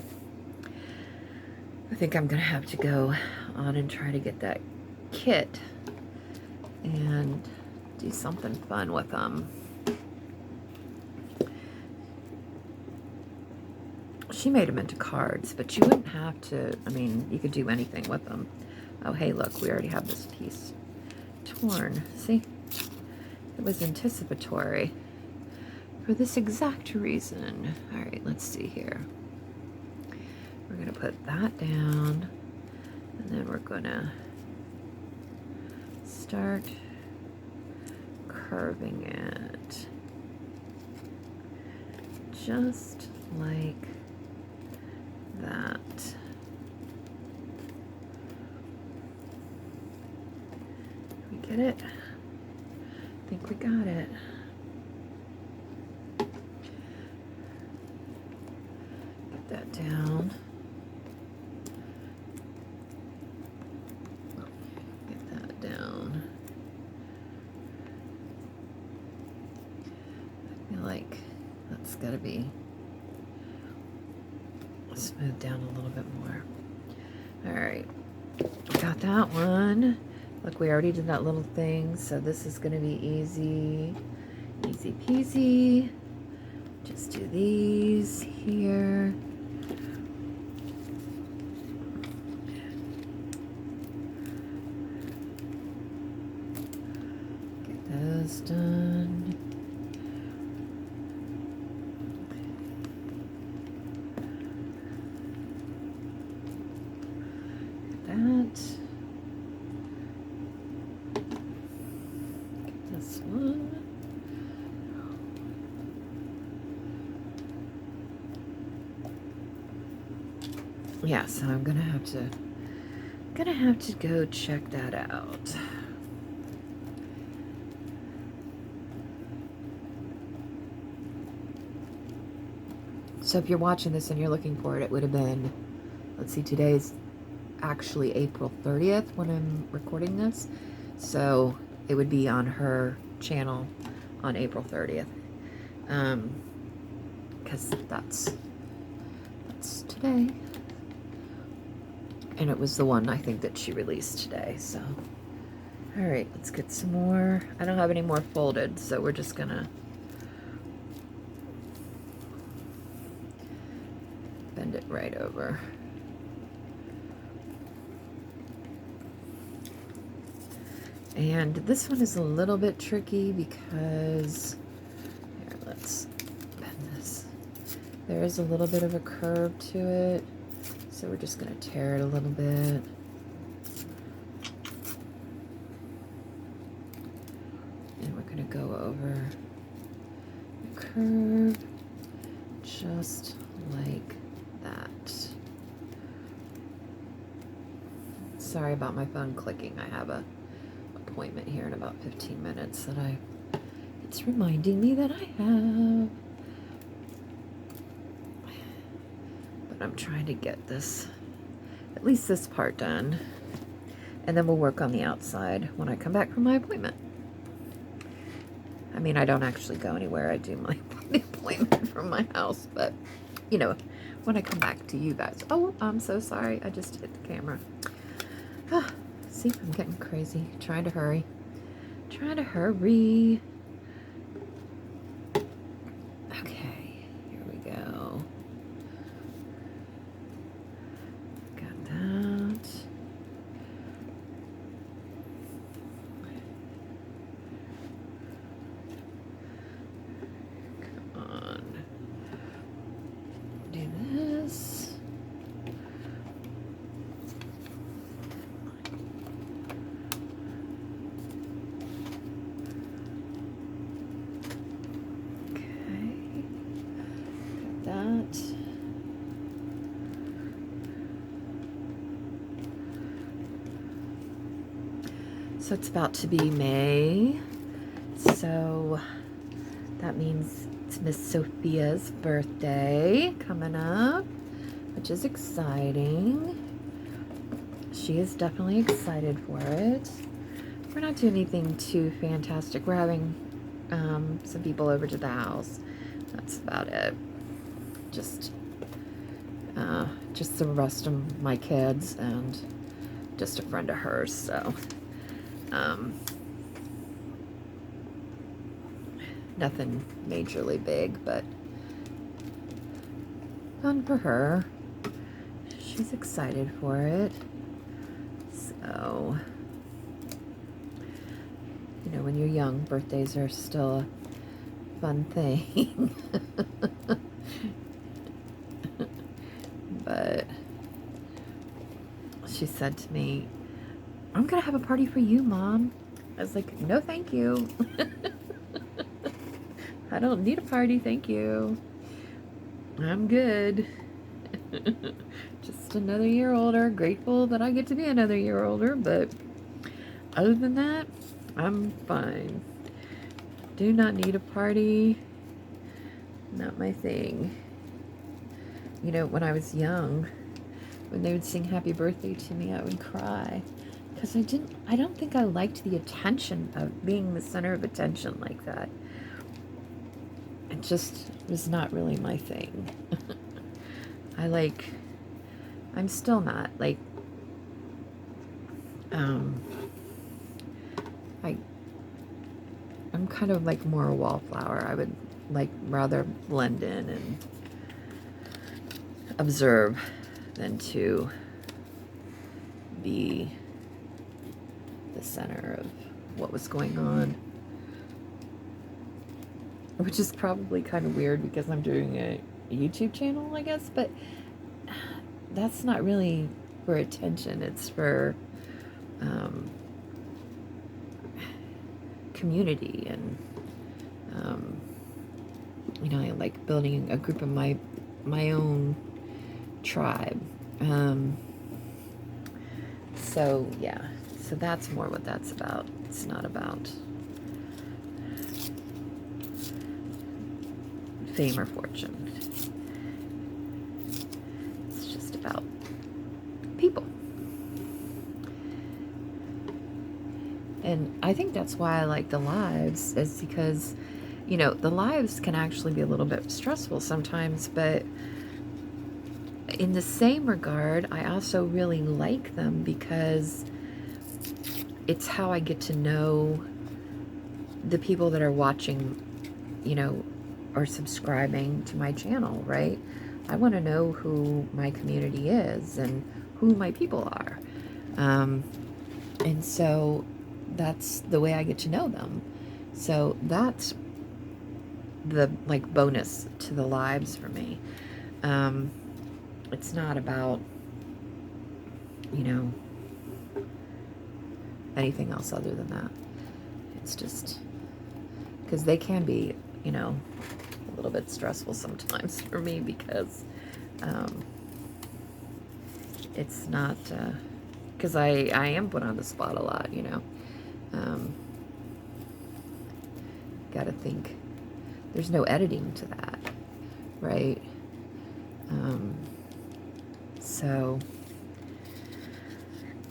I think I'm going to have to go on and try to get that kit and do something fun with them. She made them into cards, but you wouldn't have to, I mean, you could do anything with them. Oh, hey, look, we already have this piece torn. See? It was anticipatory for this exact reason. All right, let's see here. We're going to put that down, and then we're going to start curving it just like that. We get it? I think we got it. Get that down. Get that down. I feel like that's got to be smoothed down a little bit more. All right, got that one. Look, we already did that little thing, so this is going to be easy. Easy peasy. Just do these here. Get those done. Get that. Get this one. Yeah, so I'm gonna have to go check that out. So if you're watching this and you're looking for it, it would have been, let's see, today's actually April 30th when I'm recording this. So it would be on her channel on April 30th. Because that's today. And it was the one I think that she released today, so. All right, let's get some more. I don't have any more folded, so we're just gonna bend it right over. And this one is a little bit tricky because, here, let's bend this. There is a little bit of a curve to it. So we're just going to tear it a little bit. And we're going to go over the curve just like that. Sorry about my phone clicking. I have a appointment here in about 15 minutes that it's reminding me that I have. I'm trying to get this, at least this part done, and then we'll work on the outside when I come back from my appointment. I mean, I don't actually go anywhere. I do my appointment from my house, but, you know, when I come back to you guys. Oh, I'm so sorry. I just hit the camera. Ah, see, I'm getting crazy. Trying to hurry. Trying to hurry. Okay, here we go. So it's about to be May, so that means it's Miss Sophia's birthday coming up, which is exciting. She is definitely excited for it. We're not doing anything too fantastic. We're having some people over to the house. That's about it. Just the rest of my kids and just a friend of hers, so nothing majorly big, but fun for her. She's excited for it. So You know, when you're young, birthdays are still a fun thing. But she said to me, I'm gonna have a party for you, Mom. I was like, no, thank you. I don't need a party, thank you. I'm good. Just another year older. Grateful that I get to be another year older, but other than that, I'm fine. Do not need a party. Not my thing. You know, when I was young, when they would sing happy birthday to me, I would cry. Because I don't think I liked the attention of being the center of attention like that. It just was not really my thing. I'm still not, like, I'm kind of like more a wallflower. I would like rather blend in and observe than to be the center of what was going on. Which is probably kind of weird because I'm doing a YouTube channel, I guess, but that's not really for attention. It's for community, and you know, I like building a group of my own tribe. So yeah, so that's more what that's about. It's not about fame or fortune. It's just about people. And I think that's why I like the lives, is because, you know, the lives can actually be a little bit stressful sometimes, but in the same regard, I also really like them because it's how I get to know the people that are watching, you know, or subscribing to my channel, right? I want to know who my community is and who my people are. And so that's the way I get to know them. So that's the, like, bonus to the lives for me. It's not about, you know, anything else other than that. It's just because they can be, you know, a little bit stressful sometimes for me because it's not, because I am put on the spot a lot, you know. Gotta think. There's no editing to that, right? So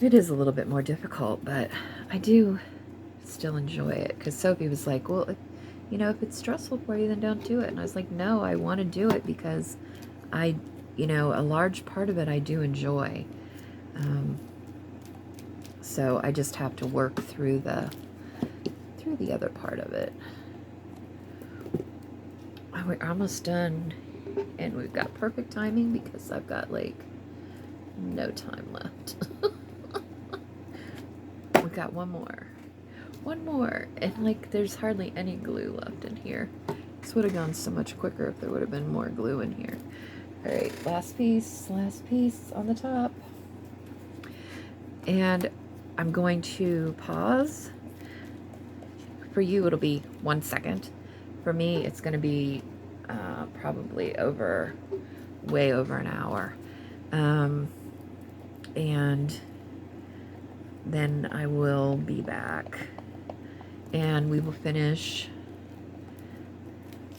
it is a little bit more difficult, but I do still enjoy it, because Sophie was like, well, you know, if it's stressful for you, then don't do it. And I was like, no, I want to do it because you know, a large part of it I do enjoy. So I just have to work through the other part of it. We're almost done, and we've got perfect timing because I've got like no time left. We got one more, and like there's hardly any glue left in here. This would have gone so much quicker if there would have been more glue in here. All right, last piece on the top. And I'm going to pause. For you, it'll be 1 second. For me, it's going to be probably way over an hour. And then I will be back, and we will finish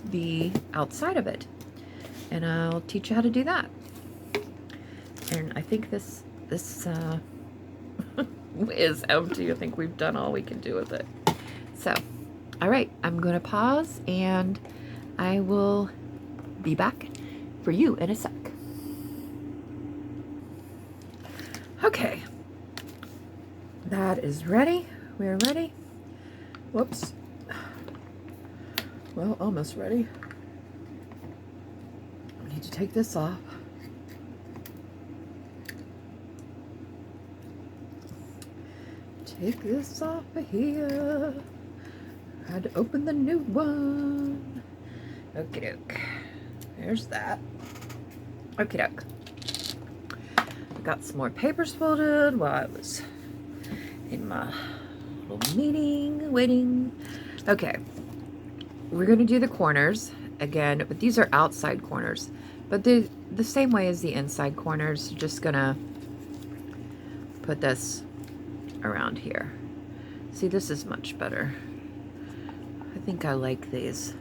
the outside of it, and I'll teach you how to do that. And I think this is empty. I think we've done all we can do with it. So, all right, I'm going to pause, and I will be back for you in a sec. Okay, that is ready. We're ready. Whoops. Well, almost ready. I need to take this off. Take this off of here. Had to open the new one. Okie doke. There's that. Okie doke. I got some more papers folded while I was in my little meeting, waiting. Okay. We're going to do the corners again, but these are outside corners. But the same way as the inside corners, just going to put this around here. See, this is much better. I think I like these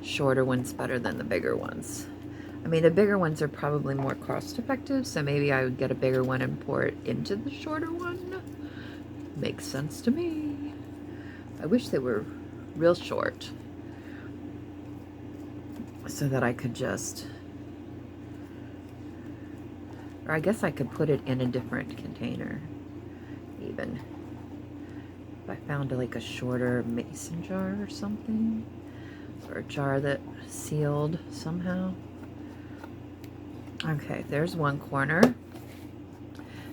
shorter ones better than the bigger ones. I mean, the bigger ones are probably more cost effective, so maybe I would get a bigger one and pour it into the shorter one. Makes sense to me. I wish they were real short so that I could just, or I guess I could put it in a different container even. If I found like a shorter mason jar or something, or a jar that sealed somehow. Okay, there's one corner.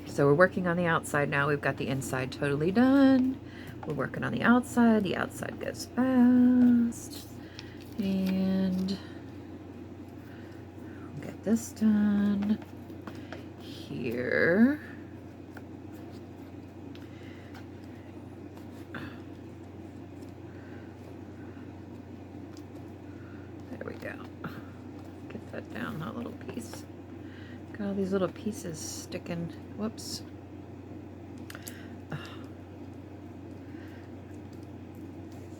So we're working on the outside now. We've got the inside totally done. We're working on the outside. The outside goes fast. And we'll get this done here. There we go. Get that down, that little piece. Got all these little pieces sticking. Whoops. Oh.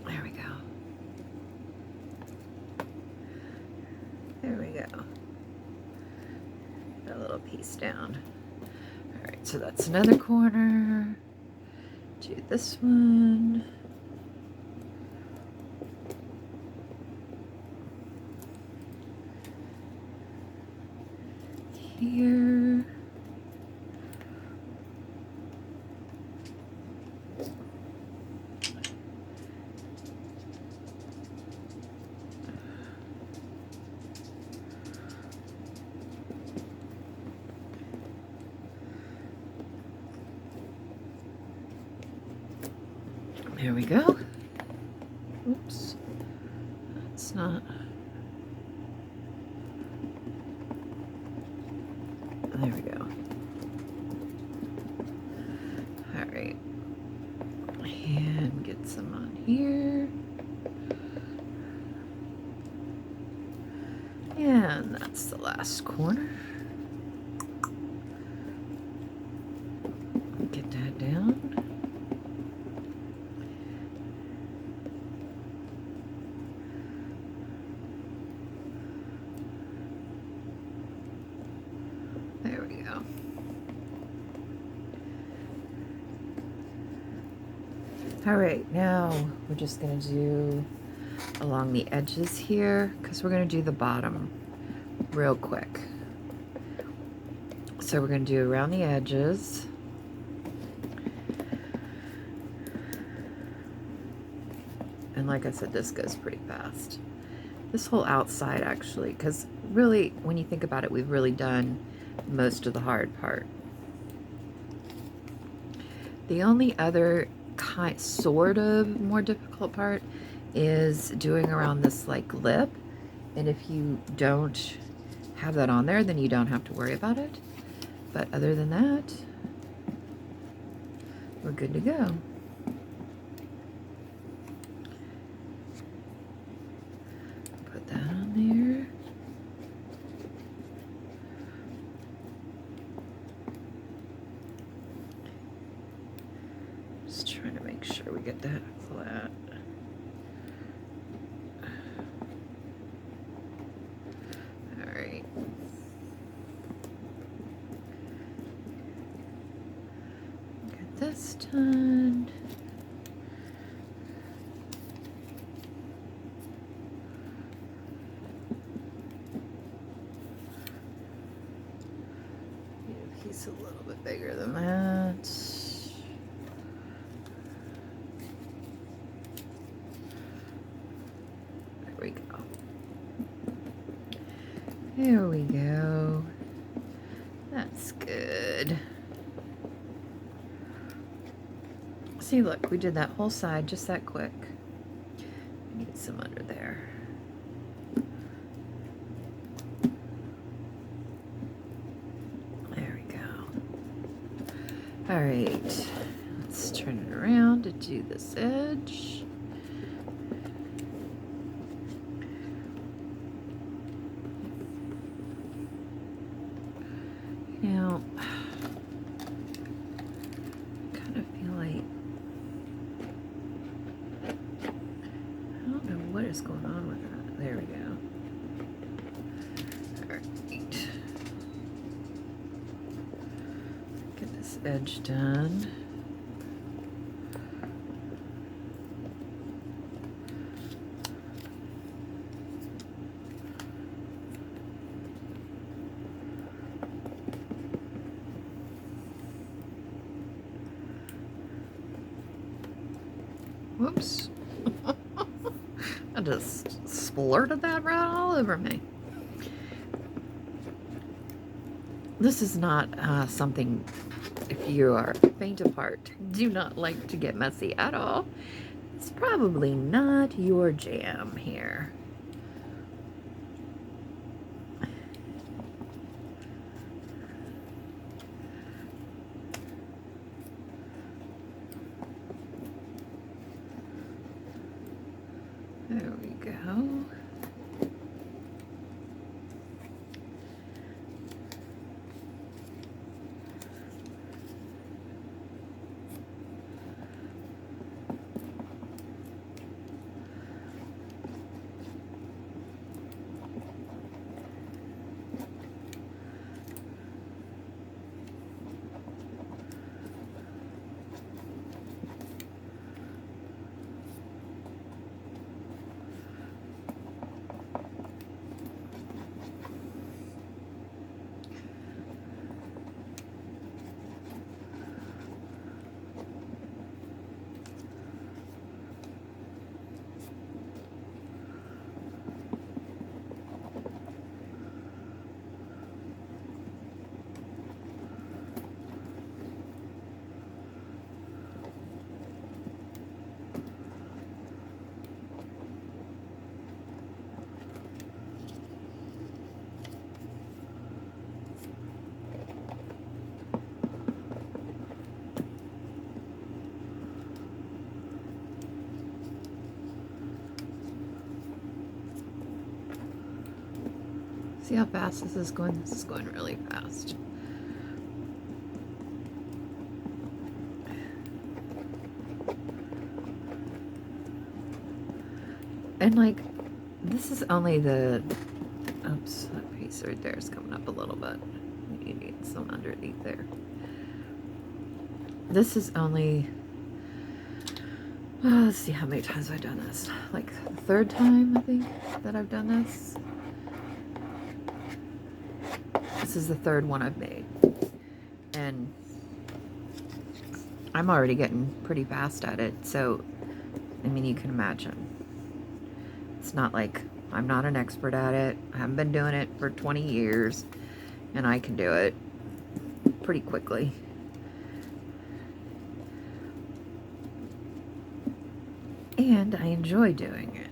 There we go. There we go. Got a little piece down. All right, so that's another corner. Do this one. Here. There we go. Oops. That's not. There we go. All right. And get some on here. And that's the last corner. Get that down. There we go. All right, now we're just going to do along the edges here because we're going to do the bottom real quick. So we're going to do around the edges. And like I said, this goes pretty fast. This whole outside actually, because really, when you think about it, we've really done most of the hard part. The only other sort of more difficult part is doing around this like lip, and if you don't have that on there, then you don't have to worry about it. But other than that, we're good to go. Put that on there. Just trying to make sure we get that flat. All right. Get this done. Get a piece a little bit bigger than that. We go. There we go. That's good. See, look, we did that whole side just that quick. Need some under there. There we go. All right, let's turn it around to do this edge. Now, I kind of feel like, I don't know what is going on with that. There we go. All right. Get this edge done. Whoops. I just splurted that right all over me. This is not something, if you are faint of heart, do not like to get messy at all. It's probably not your jam here. There we go. See how fast this is going? This is going really fast. And like, this is only the, oops, that piece right there is coming up a little bit. You need some underneath there. This is only, let's see how many times I've done this. Like the third time, I think, that I've done this. This is the third one I've made. And I'm already getting pretty fast at it. So, I mean, you can imagine. It's not like I'm not an expert at it. I haven't been doing it for 20 years. And I can do it pretty quickly. And I enjoy doing it.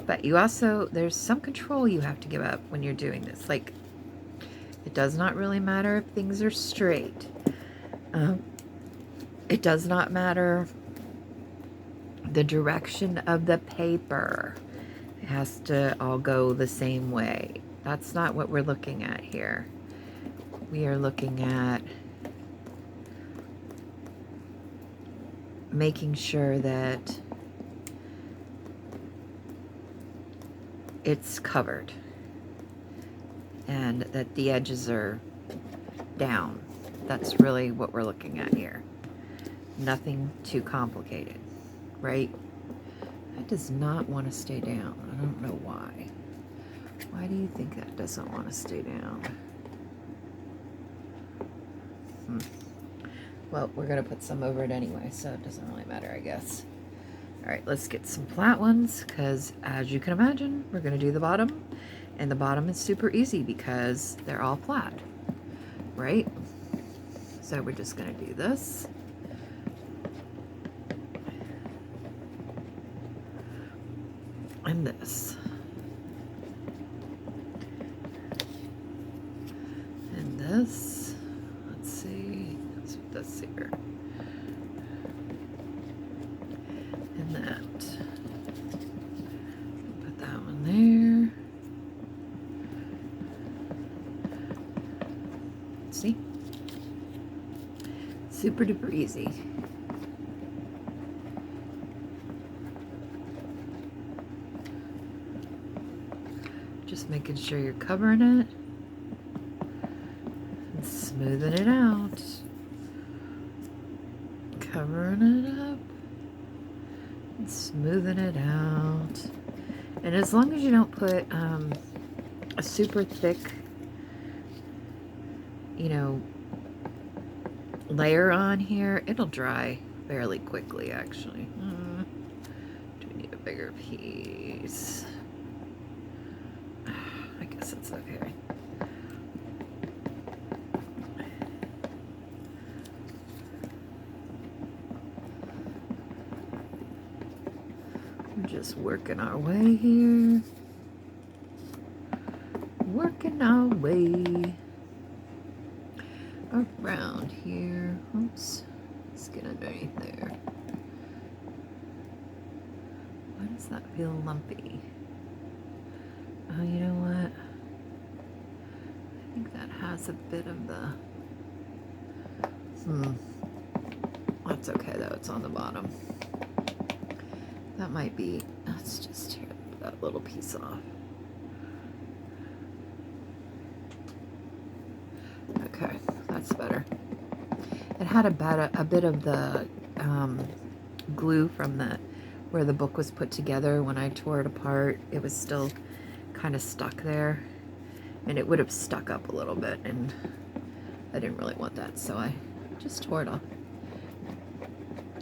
But you also, there's some control you have to give up when you're doing this. Like, it does not really matter if things are straight. It does not matter the direction of the paper. It has to all go the same way. That's not what we're looking at here. We are looking at making sure that it's covered and that the edges are down. That's really what we're looking at here. Nothing too complicated, right? That does not want to stay down. I don't know why. Why do you think that doesn't want to stay down? Well, we're going to put some over it anyway, so it doesn't really matter, I guess. All right, let's get some flat ones, because as you can imagine, we're going to do the bottom. And the bottom is super easy because they're all flat, right? So we're just going to do this. And this. And this. Let's see. Let's put this here. And that. Put that one there. See? Super duper easy. Just making sure you're covering it and smoothing it out. Covering it up and smoothing it out. And as long as you don't put a super thick, you know, layer on here, it'll dry fairly quickly, actually. Do we need a bigger piece? I guess it's okay. We're just working our way here. Working our way around here. Oops. Let's get underneath there. Why does that feel lumpy? Oh, you know what? I think that has a bit of the... That's okay though, it's on the bottom. That might be... Let's just tear that little piece off. Okay, that's better. It had a bit of the glue from where the book was put together. When I tore it apart, it was still kind of stuck there, and it would have stuck up a little bit, and I didn't really want that, so I just tore it off.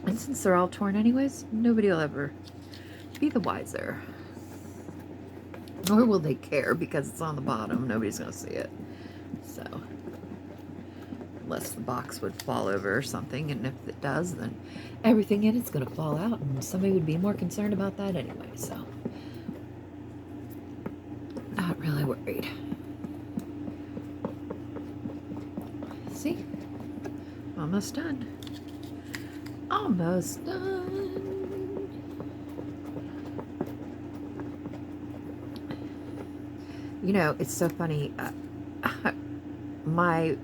And since they're all torn anyways, nobody will ever be the wiser. Nor will they care, because it's on the bottom. Nobody's going to see it. So, unless the box would fall over or something, and if it does, then everything in it's going to fall out, and somebody would be more concerned about that anyway, so not really worried. See? Almost done. Almost done. You know, it's so funny. My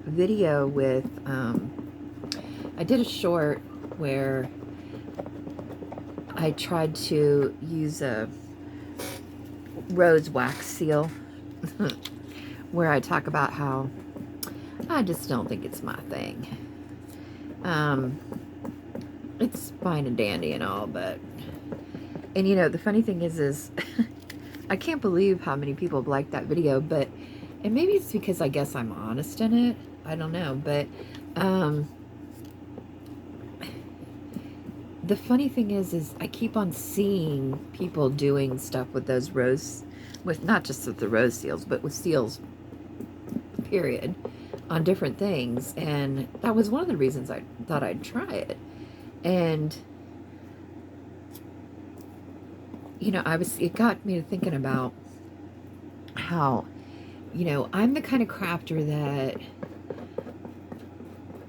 video with, I did a short where I tried to use a rose wax seal where I talk about how I just don't think it's my thing. It's fine and dandy and all, but, and you know, the funny thing is I can't believe how many people have liked that video, but, and maybe it's because I guess I'm honest in it. I don't know, but, the funny thing is I keep on seeing people doing stuff with those rose, with not just with the rose seals, but with seals, period, on different things. And that was one of the reasons I thought I'd try it. And, you know, it got me to thinking about how, you know, I'm the kind of crafter that,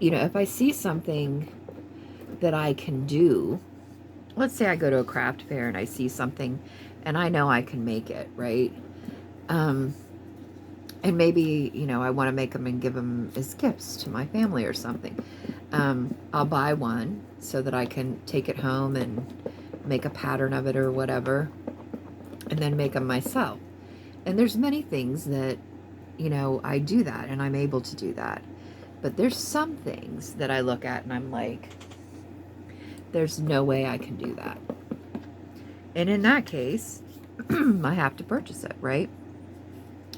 you know, if I see something that I can do, let's say I go to a craft fair and I see something and I know I can make it, right? And maybe, you know, I want to make them and give them as gifts to my family or something. I'll buy one so that I can take it home and make a pattern of it or whatever, and then make them myself. And there's many things that, you know, I do that and I'm able to do that. But there's some things that I look at and I'm like, there's no way I can do that. And in that case, I have to purchase it, right?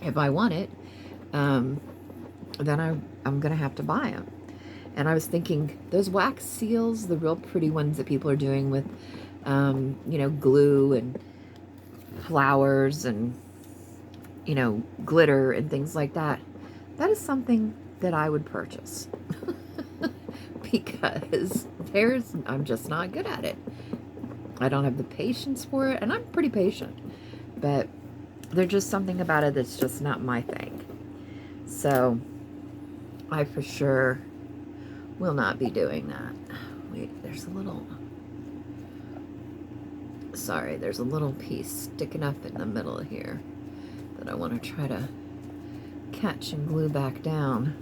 If I want it, then I'm going to have to buy them. And I was thinking, those wax seals, the real pretty ones that people are doing with, you know, glue and flowers and, you know, glitter and things like that, that is something that I would purchase. because I'm just not good at it. I don't have the patience for it, and I'm pretty patient, but there's just something about it that's just not my thing. So I for sure will not be doing that. Wait, there's a little, sorry, there's a little piece sticking up in the middle here that I want to try to catch and glue back down.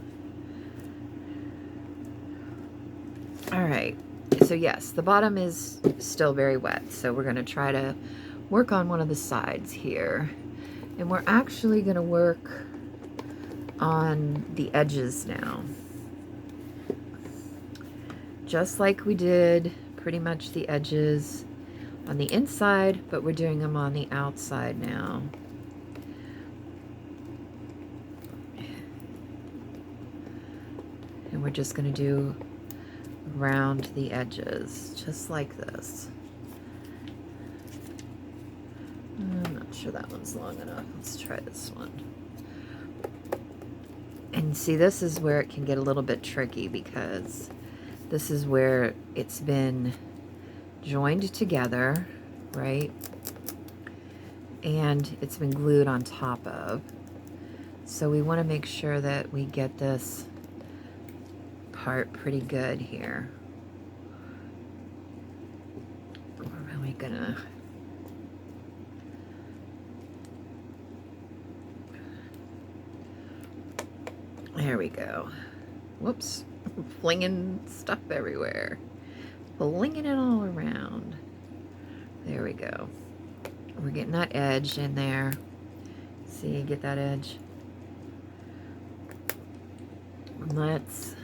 All right, so yes, the bottom is still very wet, so we're going to try to work on one of the sides here, and we're actually going to work on the edges now, just like we did pretty much the edges on the inside, but we're doing them on the outside now. And we're just going to do around the edges, just like this. I'm not sure that one's long enough. Let's try this one. And see, this is where it can get a little bit tricky, because this is where it's been joined together, right? And it's been glued on top of. So we want to make sure that we get this part pretty good here. We're really gonna there we go. Whoops. Flinging stuff everywhere. Flinging it all around. There we go. We're getting that edge in there. See, get that edge. Let's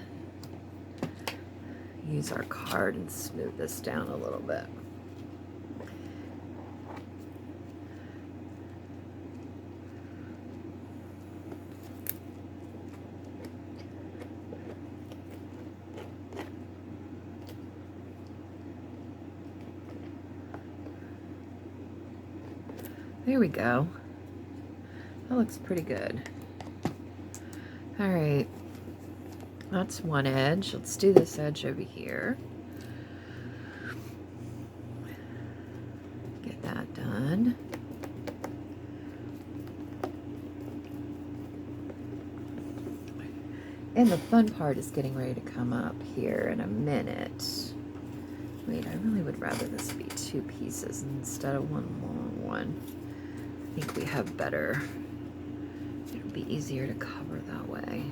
use our card and smooth this down a little bit. There we go. That looks pretty good. All right. That's one edge. Let's do this edge over here. Get that done. And the fun part is getting ready to come up here in a minute. Wait, I really would rather this be two pieces instead of one long one. I think we have better, it'll be easier to cover that way.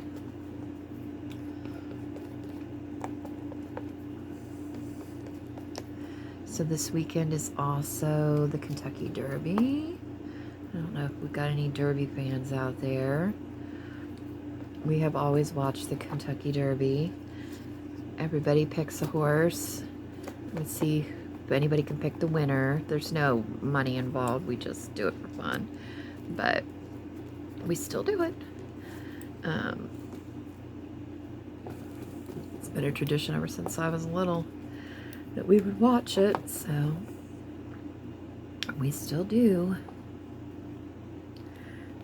So this weekend is also the Kentucky Derby. I don't know if we've got any Derby fans out there. We have always watched the Kentucky Derby. Everybody picks a horse. Let's see if anybody can pick the winner. There's no money involved. We just do it for fun. But we still do it. It's been a tradition ever since I was little that we would watch it, so we still do.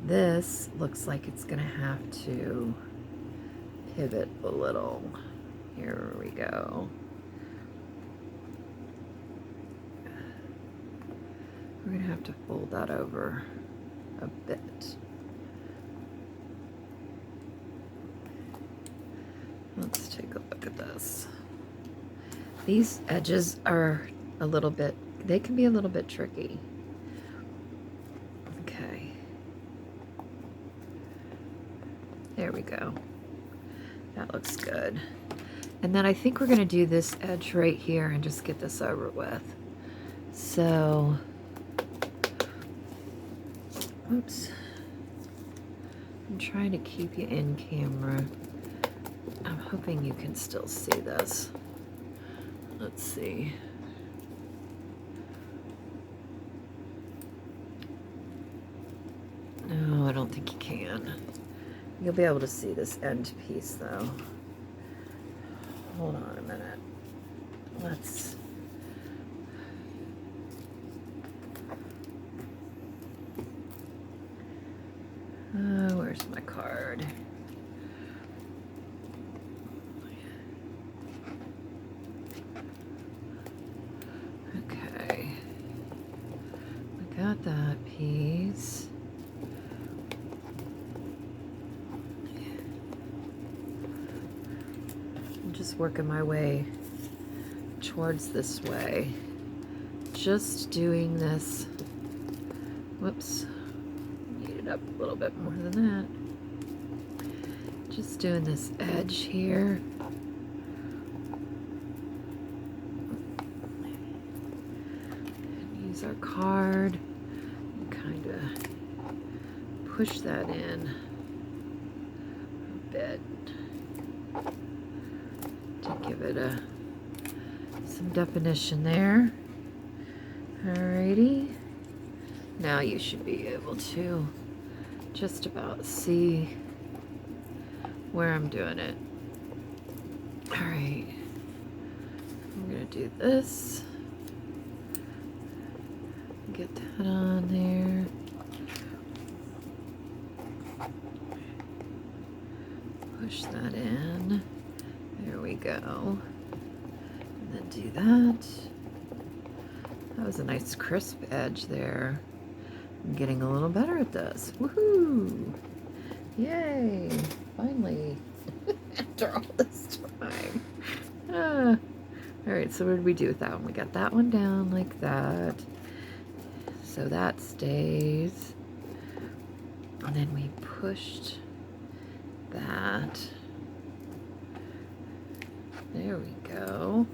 This looks like it's gonna have to pivot a little. Here we go. We're gonna have to fold that over a bit. Let's take a look at this. These edges are a little bit, they can be a little bit tricky. Okay. There we go. That looks good. And then I think we're gonna do this edge right here and just get this over with. So, oops. I'm trying to keep you in camera. I'm hoping you can still see this. Let's see. No, I don't think you can. You'll be able to see this end piece though. Hold on a minute. Let's... where's my card? got that piece. I'm just working my way towards this way. Just doing this. Whoops. Need it up a little bit more than that. Just doing this edge here. And use our card and kind of push that in a bit to give it some definition there. Alrighty. Now you should be able to just about see where I'm doing it. Alright. I'm going to do this. Get that on there. Push that in. There we go. And then do that. That was a nice crisp edge there. I'm getting a little better at this. Woohoo! Yay! Finally. After all this time. Alright, so what did we do with that one? We got that one down like that. So that stays. And then we pushed that. There we go.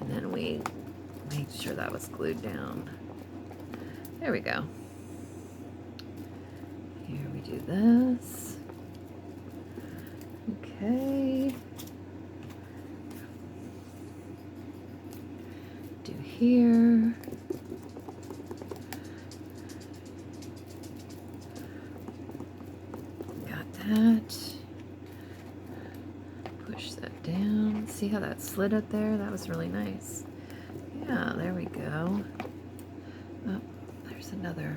And then we made sure that was glued down. There we go. Here we do this. Okay. Do here. Got that. Push that down. See how that slid up there? That was really nice. Yeah, there we go. Oh, there's another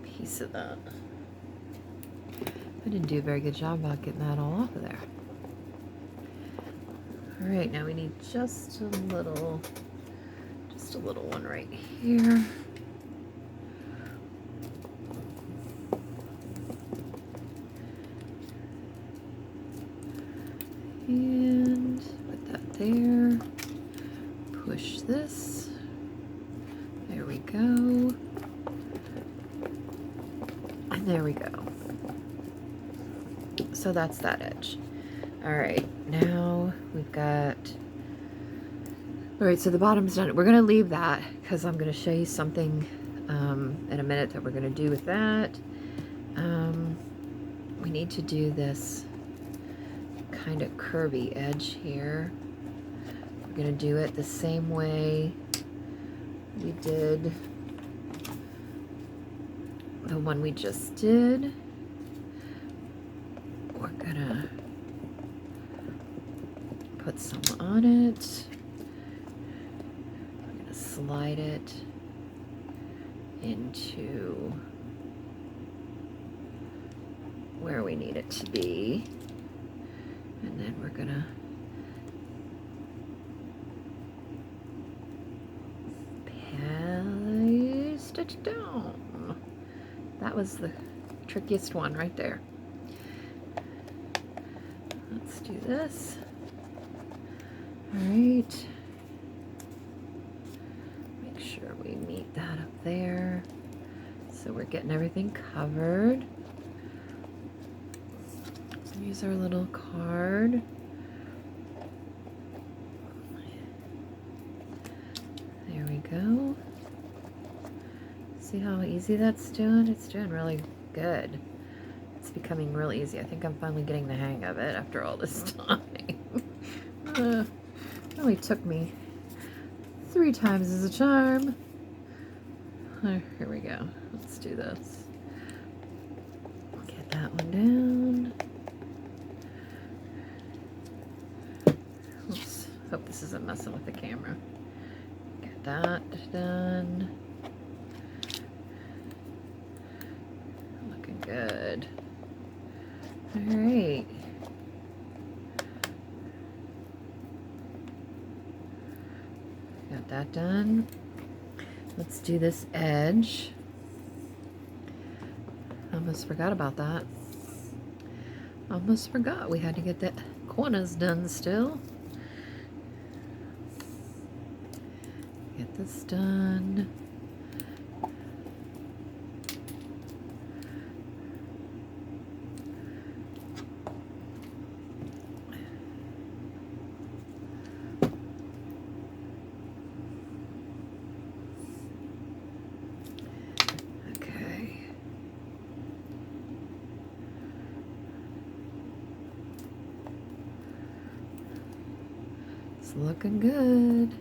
piece of that. I didn't do a very good job about getting that all off of there. Alright, now we need just a little one right here. And put that there. Push this. There we go. And there we go. So that's that edge. Alright, now we've got... Alright, so the bottom's done. We're going to leave that because I'm going to show you something in a minute that we're going to do with that. We need to do this kind of curvy edge here. We're going to do it the same way we did the one we just did. We're gonna put some on it. We're gonna slide it into where we need it to be. And then we're gonna paste it down. That was the trickiest one right there. Let's do this. All right. Make sure we meet that up there. So we're getting everything covered. Use our little card. There we go. See how easy that's doing? It's doing really good. It's becoming real easy. I think I'm finally getting the hang of it after all this time. It only took me 3 times as a charm. Here we go. Let's do this. Get that one down. Oops. Hope this isn't messing with the camera. Get that done. Looking good. All right. Got that done. Let's do this edge. Almost forgot about that. Almost forgot we had to get the corners done still. Get this done. It's looking good.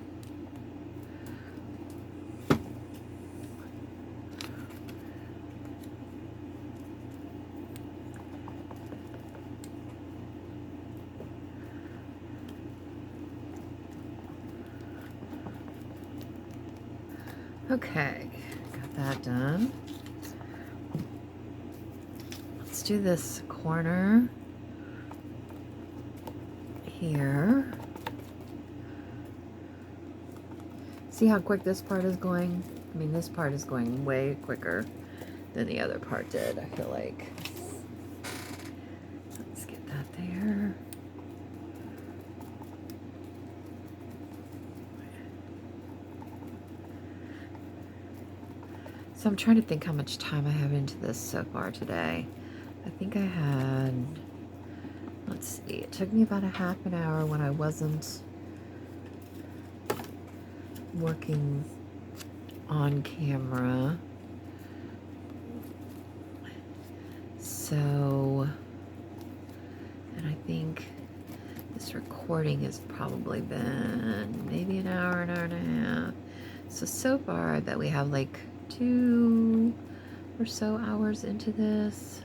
Okay, got that done. Let's do this corner here. See how quick this part is going? I mean, this part is going way quicker than the other part did, I feel like. Let's get that there. So I'm trying to think how much time I have into this so far today. I think I had, let's see, it took me about a half an hour when I wasn't working on camera. So, and I think this recording has probably been maybe an hour and a half. So far I bet we have like 2 or so hours into this,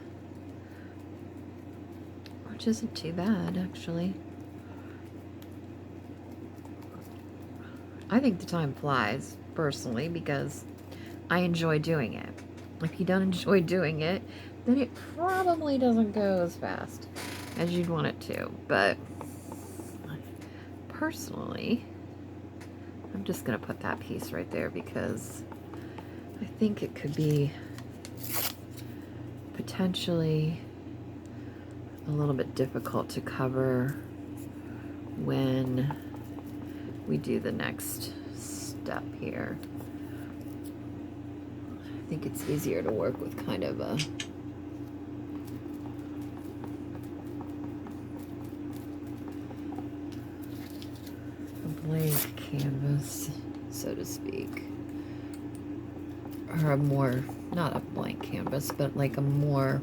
which isn't too bad actually. I think the time flies personally because I enjoy doing it. If you don't enjoy doing it, then it probably doesn't go as fast as you'd want it to. But personally, I'm just gonna put that piece right there because I think it could be potentially a little bit difficult to cover when we do the next step here. I think it's easier to work with kind of a blank canvas, so to speak. Or a more, not a blank canvas, but like a more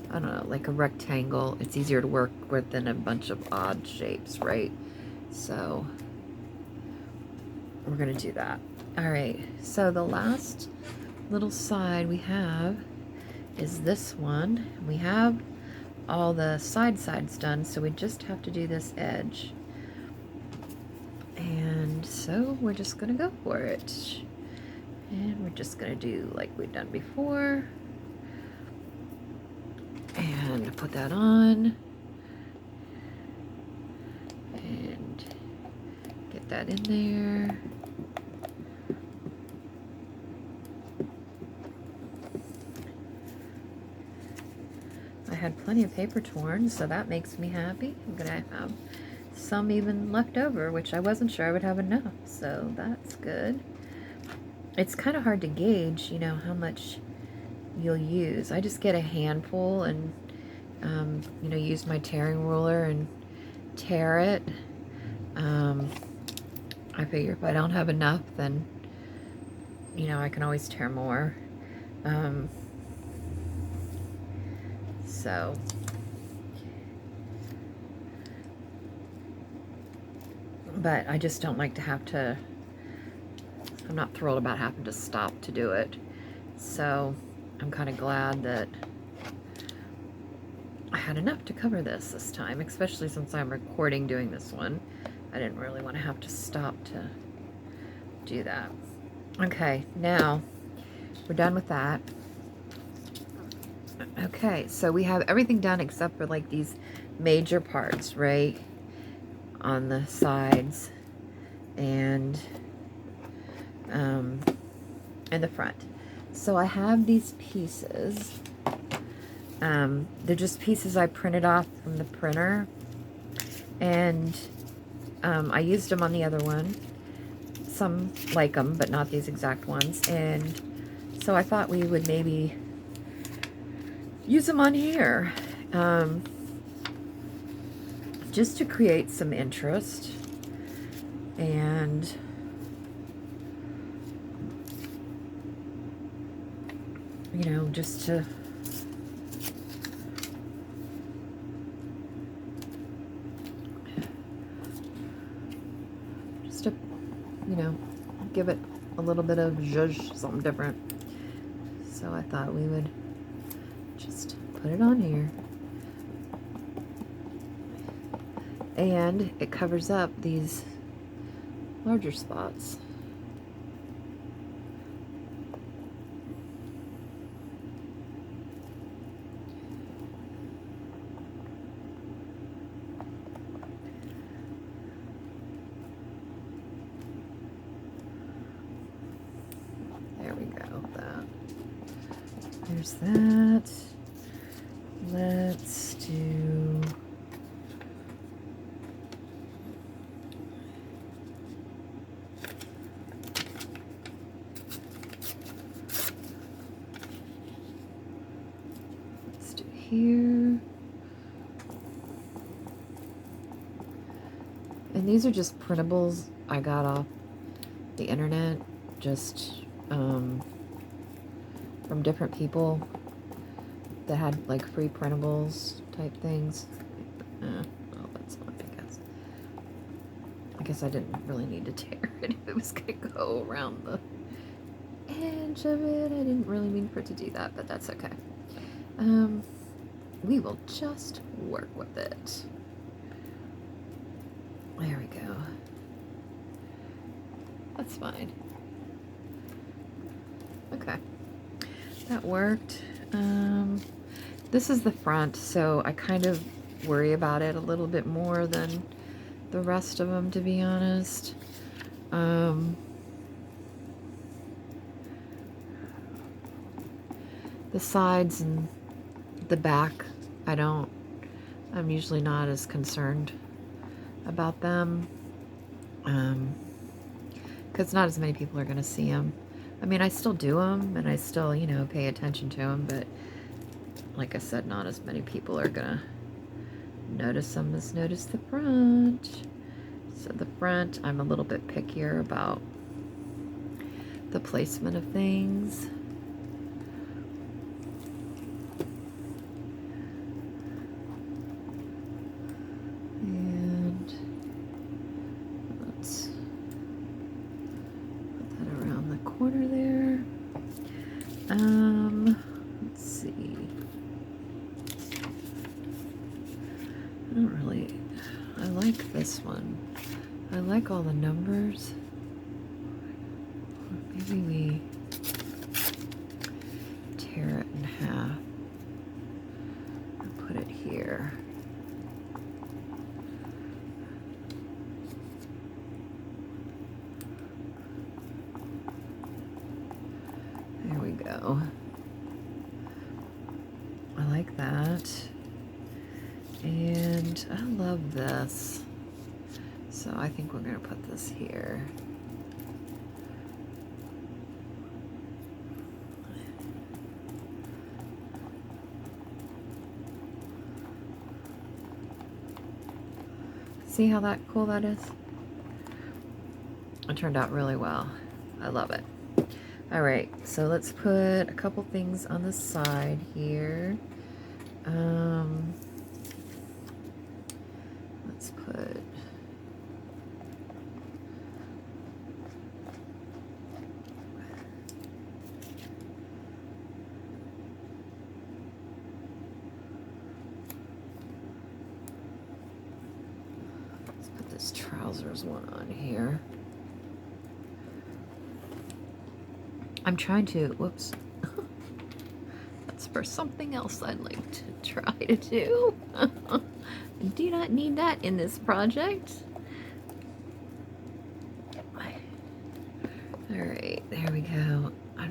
I don't know, like a rectangle. It's easier to work with than a bunch of odd shapes, right? So we're gonna do that. All right, so the last little side we have is this one. We have all the sides done, so we just have to do this edge. And so we're just gonna go for it. And we're just gonna do like we've done before. And put that on. And get that in there. I had plenty of paper torn, so that makes me happy. I'm gonna have some even left over, which I wasn't sure I would have enough, so that's good. It's kind of hard to gauge, you know, how much you'll use. I just get a handful and, you know, use my tearing ruler and tear it. I figure if I don't have enough, then, you know, I can always tear more. So but I just don't like to have to, I'm not thrilled about having to stop to do it. So I'm kind of glad that I had enough to cover this time, especially since I'm recording doing this one. I didn't really want to have to stop to do that. Okay, now we're done with that. Okay, so we have everything done except for like these major parts, right? on the sides and the front. So I have these pieces. They're just pieces I printed off from the printer, and I used them on the other one. Some like them, but not these exact ones. And so I thought we would maybe use them on here, just to create some interest. And you know, just to you know, give it a little bit of zhuzh, something different. So I thought we would just put it on here. And it covers up these larger spots. There we go. There's that. Let's do here. And these are just printables I got off the internet, just from different people that had like free printables type things. Oh, that's not, I guess I didn't really need to tear it if it was gonna go around the edge of it. I didn't really mean for it to do that, but that's okay. We will just work with it. There we go. That's fine. Okay. That worked. This is the front, so I kind of worry about it a little bit more than the rest of them, to be honest. The sides and the back, I'm usually not as concerned about them, because not as many people are going to see them. I mean, I still do them, and I still, you know, pay attention to them, but like I said, not as many people are going to notice them as notice the front. So the front, I'm a little bit pickier about the placement of things. And let's put that around the corner there. Let's see. I like this one. I like all the numbers. Maybe we tear it in half and put it here. There we go. I like that. And I love this. So I think we're going to put this here. See how cool that is? It turned out really well. I love it. All right, so let's put a couple things on the side here. Let's put this trousers one on here. I'm trying to, whoops. That's for something else I'd like to try to do. I do not need that in this project.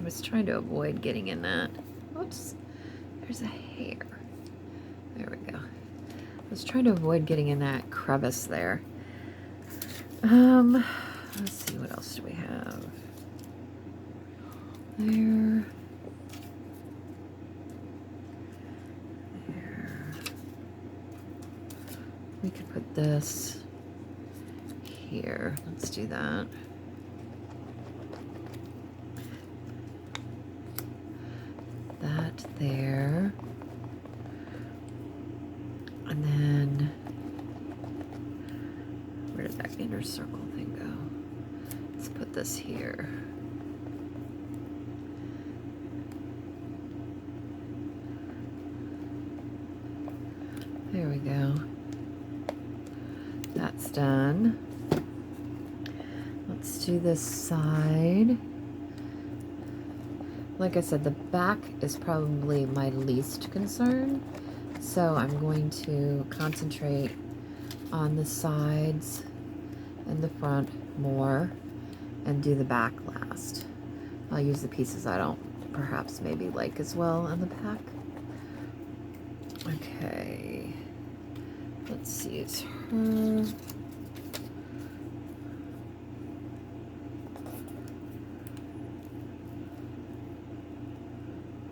was trying to avoid getting in that. Oops, there's a hair. There we go. I was trying to avoid getting in that crevice there. Let's see, what else do we have? There. There. We could put this here. Let's do that. That there. And then, where did that inner circle thing go? Let's put this here. There we go. That's done. Let's do this side. Like I said, the back is probably my least concern. So I'm going to concentrate on the sides and the front more and do the back last. I'll use the pieces I don't perhaps maybe like as well on the back. Okay, let's use her.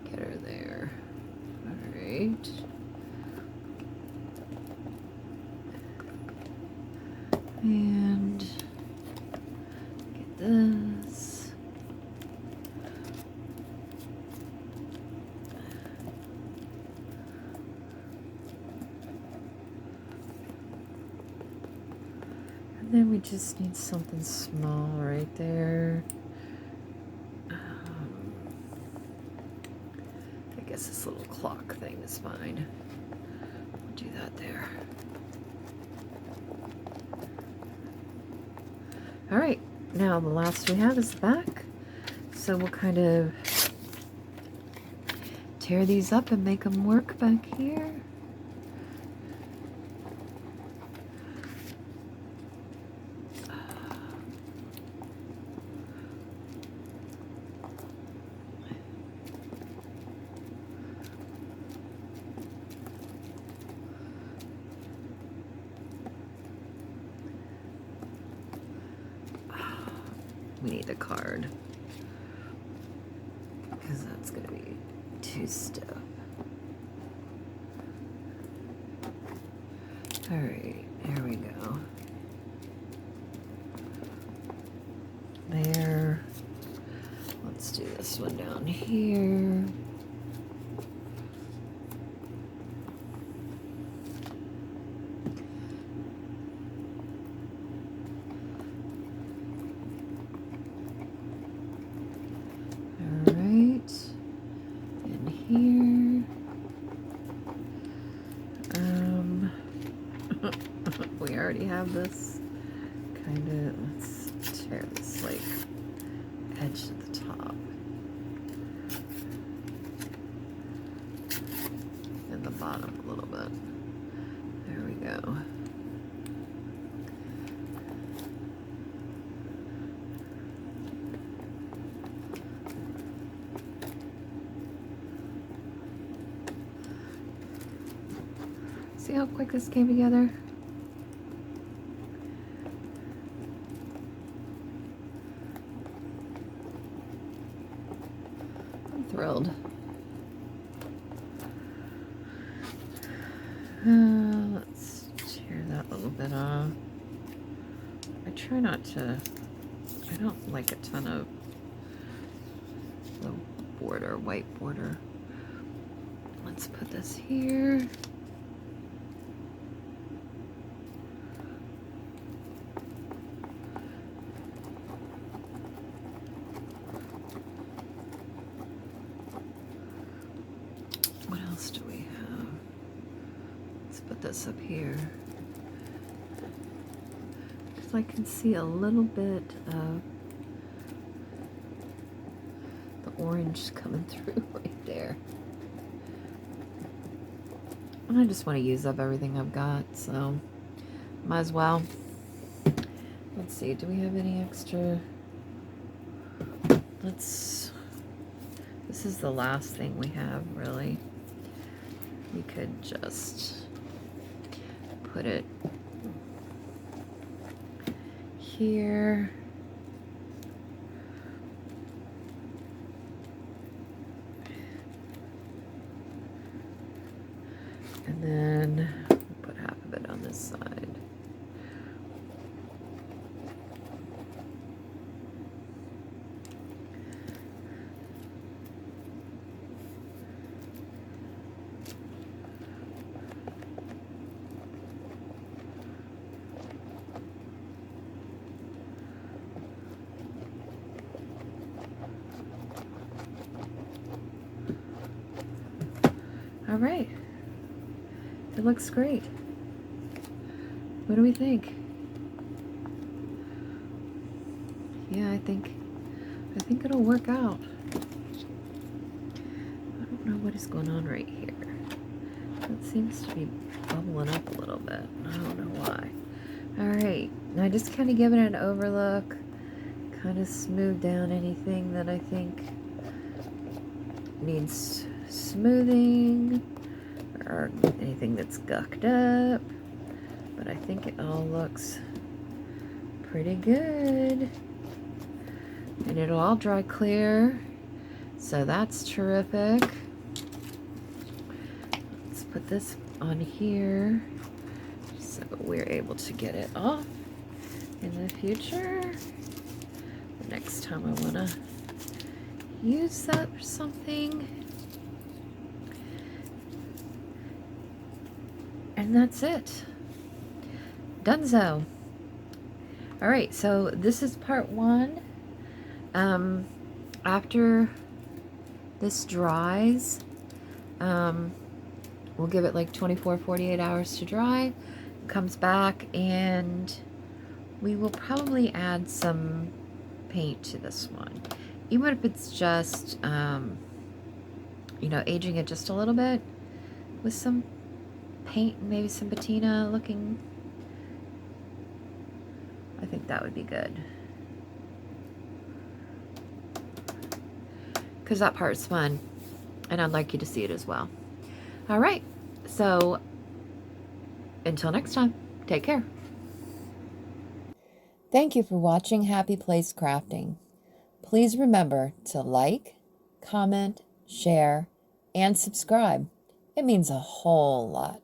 Get her there. All right. And get this. And then we just need something small right there. I guess this little clock thing is fine. We'll do that there. All right, now the last we have is the back. So we'll kind of tear these up and make them work back here. We need a card because that's going to be too stiff. All right, there we go. There. Let's do this one down here. We already have this kind of, let's tear this like edge to the top and the bottom a little bit. There we go. See how quick this came together? I'm thrilled. Let's tear that little bit off. I try not to, I don't like a ton of the border, white border. Let's put this here. What else do we have? Let's put this up here. Because I can see a little bit of the orange coming through right there. And I just want to use up everything I've got, so might as well. Let's see, do we have any extra? Let's this is the last thing we have, really. We could just put it here. And then put half of it on this side. All right. It looks great. What do we think? Yeah, I think it'll work out. I don't know what is going on right here. It seems to be bubbling up a little bit. I don't know why. All right, now just kind of giving it an overlook, kind of smooth down anything that I think needs smoothing, or anything that's gucked up, but I think it all looks pretty good, and it'll all dry clear, so that's terrific. Let's put this on here so we're able to get it off in the future. The next time I want to use that for something. And that's it. Donezo. All right, so this is part one. After this dries, we'll give it like 24, 48 hours to dry. It comes back and we will probably add some paint to this one. Even if it's just, you know, aging it just a little bit with some paint, maybe some patina looking. I think that would be good. Because that part's fun. And I'd like you to see it as well. All right. So until next time, take care. Thank you for watching Happy Place Crafting. Please remember to like, comment, share, and subscribe. It means a whole lot.